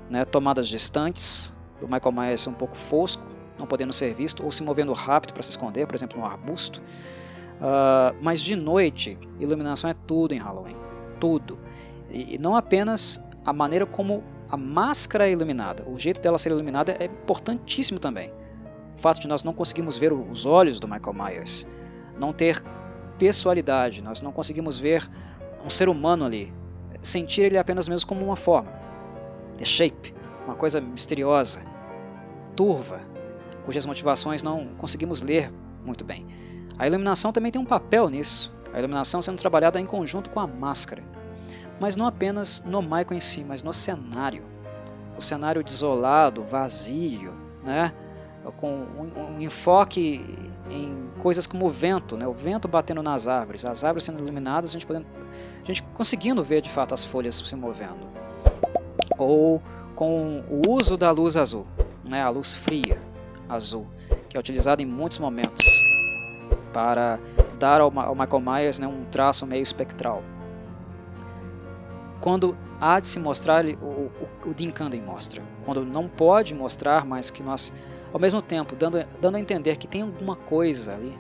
né? Tomadas distantes, o Michael Myers um pouco fosco, não podendo ser visto, ou se movendo rápido para se esconder, por exemplo, num arbusto. Mas de noite, iluminação é tudo em Halloween. Tudo. E não apenas a maneira como a máscara é iluminada. O jeito dela ser iluminada é importantíssimo também. O fato de nós não conseguirmos ver os olhos do Michael Myers, não ter pessoalidade, nós não conseguimos ver um ser humano ali, sentir ele apenas mesmo como uma forma. The Shape, uma coisa misteriosa, turva, cujas motivações não conseguimos ler muito bem. A iluminação também tem um papel nisso, a iluminação sendo trabalhada em conjunto com a máscara, mas não apenas no Michael em si, mas no cenário. O cenário desolado, vazio, né? Com um enfoque em coisas como o vento, né? O vento batendo nas árvores, as árvores sendo iluminadas, a gente conseguindo ver de fato as folhas se movendo. Ou com o uso da luz azul, né? A luz fria azul, que é utilizada em muitos momentos para dar ao Michael Myers, né, um traço meio espectral. Quando há de se mostrar, o Dean Cundey mostra. Quando não pode mostrar, mas que nós, ao mesmo tempo, dando a entender que tem alguma coisa ali,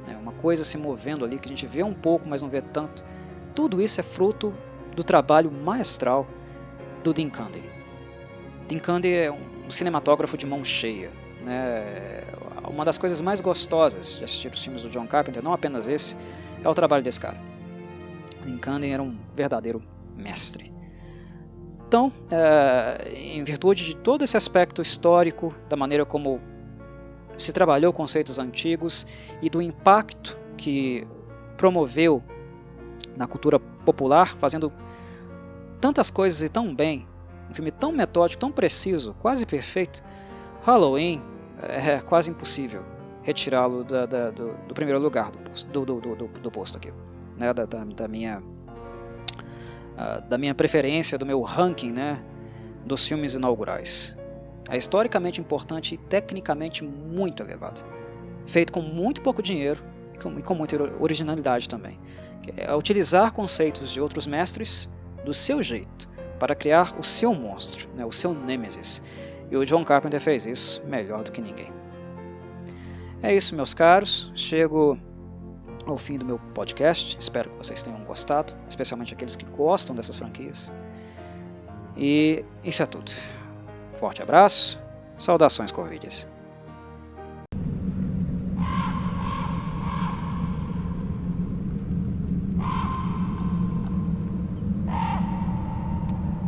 né, uma coisa se movendo ali, que a gente vê um pouco, mas não vê tanto. Tudo isso é fruto do trabalho maestral do Dean Cundey. Dean Cundey é um cinematógrafo de mão cheia, né? Uma das coisas mais gostosas de assistir os filmes do John Carpenter, não apenas esse, é o trabalho desse cara. Dean Cundey era um verdadeiro mestre. Então, em virtude de todo esse aspecto histórico, da maneira como se trabalhou conceitos antigos e do impacto que promoveu na cultura popular, fazendo tantas coisas e tão bem, um filme tão metódico, tão preciso, quase perfeito, Halloween é quase impossível retirá-lo do primeiro lugar do posto aqui, né? Da minha preferência, do meu ranking, né, dos filmes inaugurais. É historicamente importante e tecnicamente muito elevado, feito com muito pouco dinheiro e com muita originalidade também. É utilizar conceitos de outros mestres do seu jeito para criar o seu monstro, né, o seu nêmesis. E o John Carpenter fez isso melhor do que ninguém. É isso, meus caros. Chego ao fim do meu podcast. Espero que vocês tenham gostado, especialmente aqueles que gostam dessas franquias. E isso é tudo. Forte abraço. Saudações, Corvides.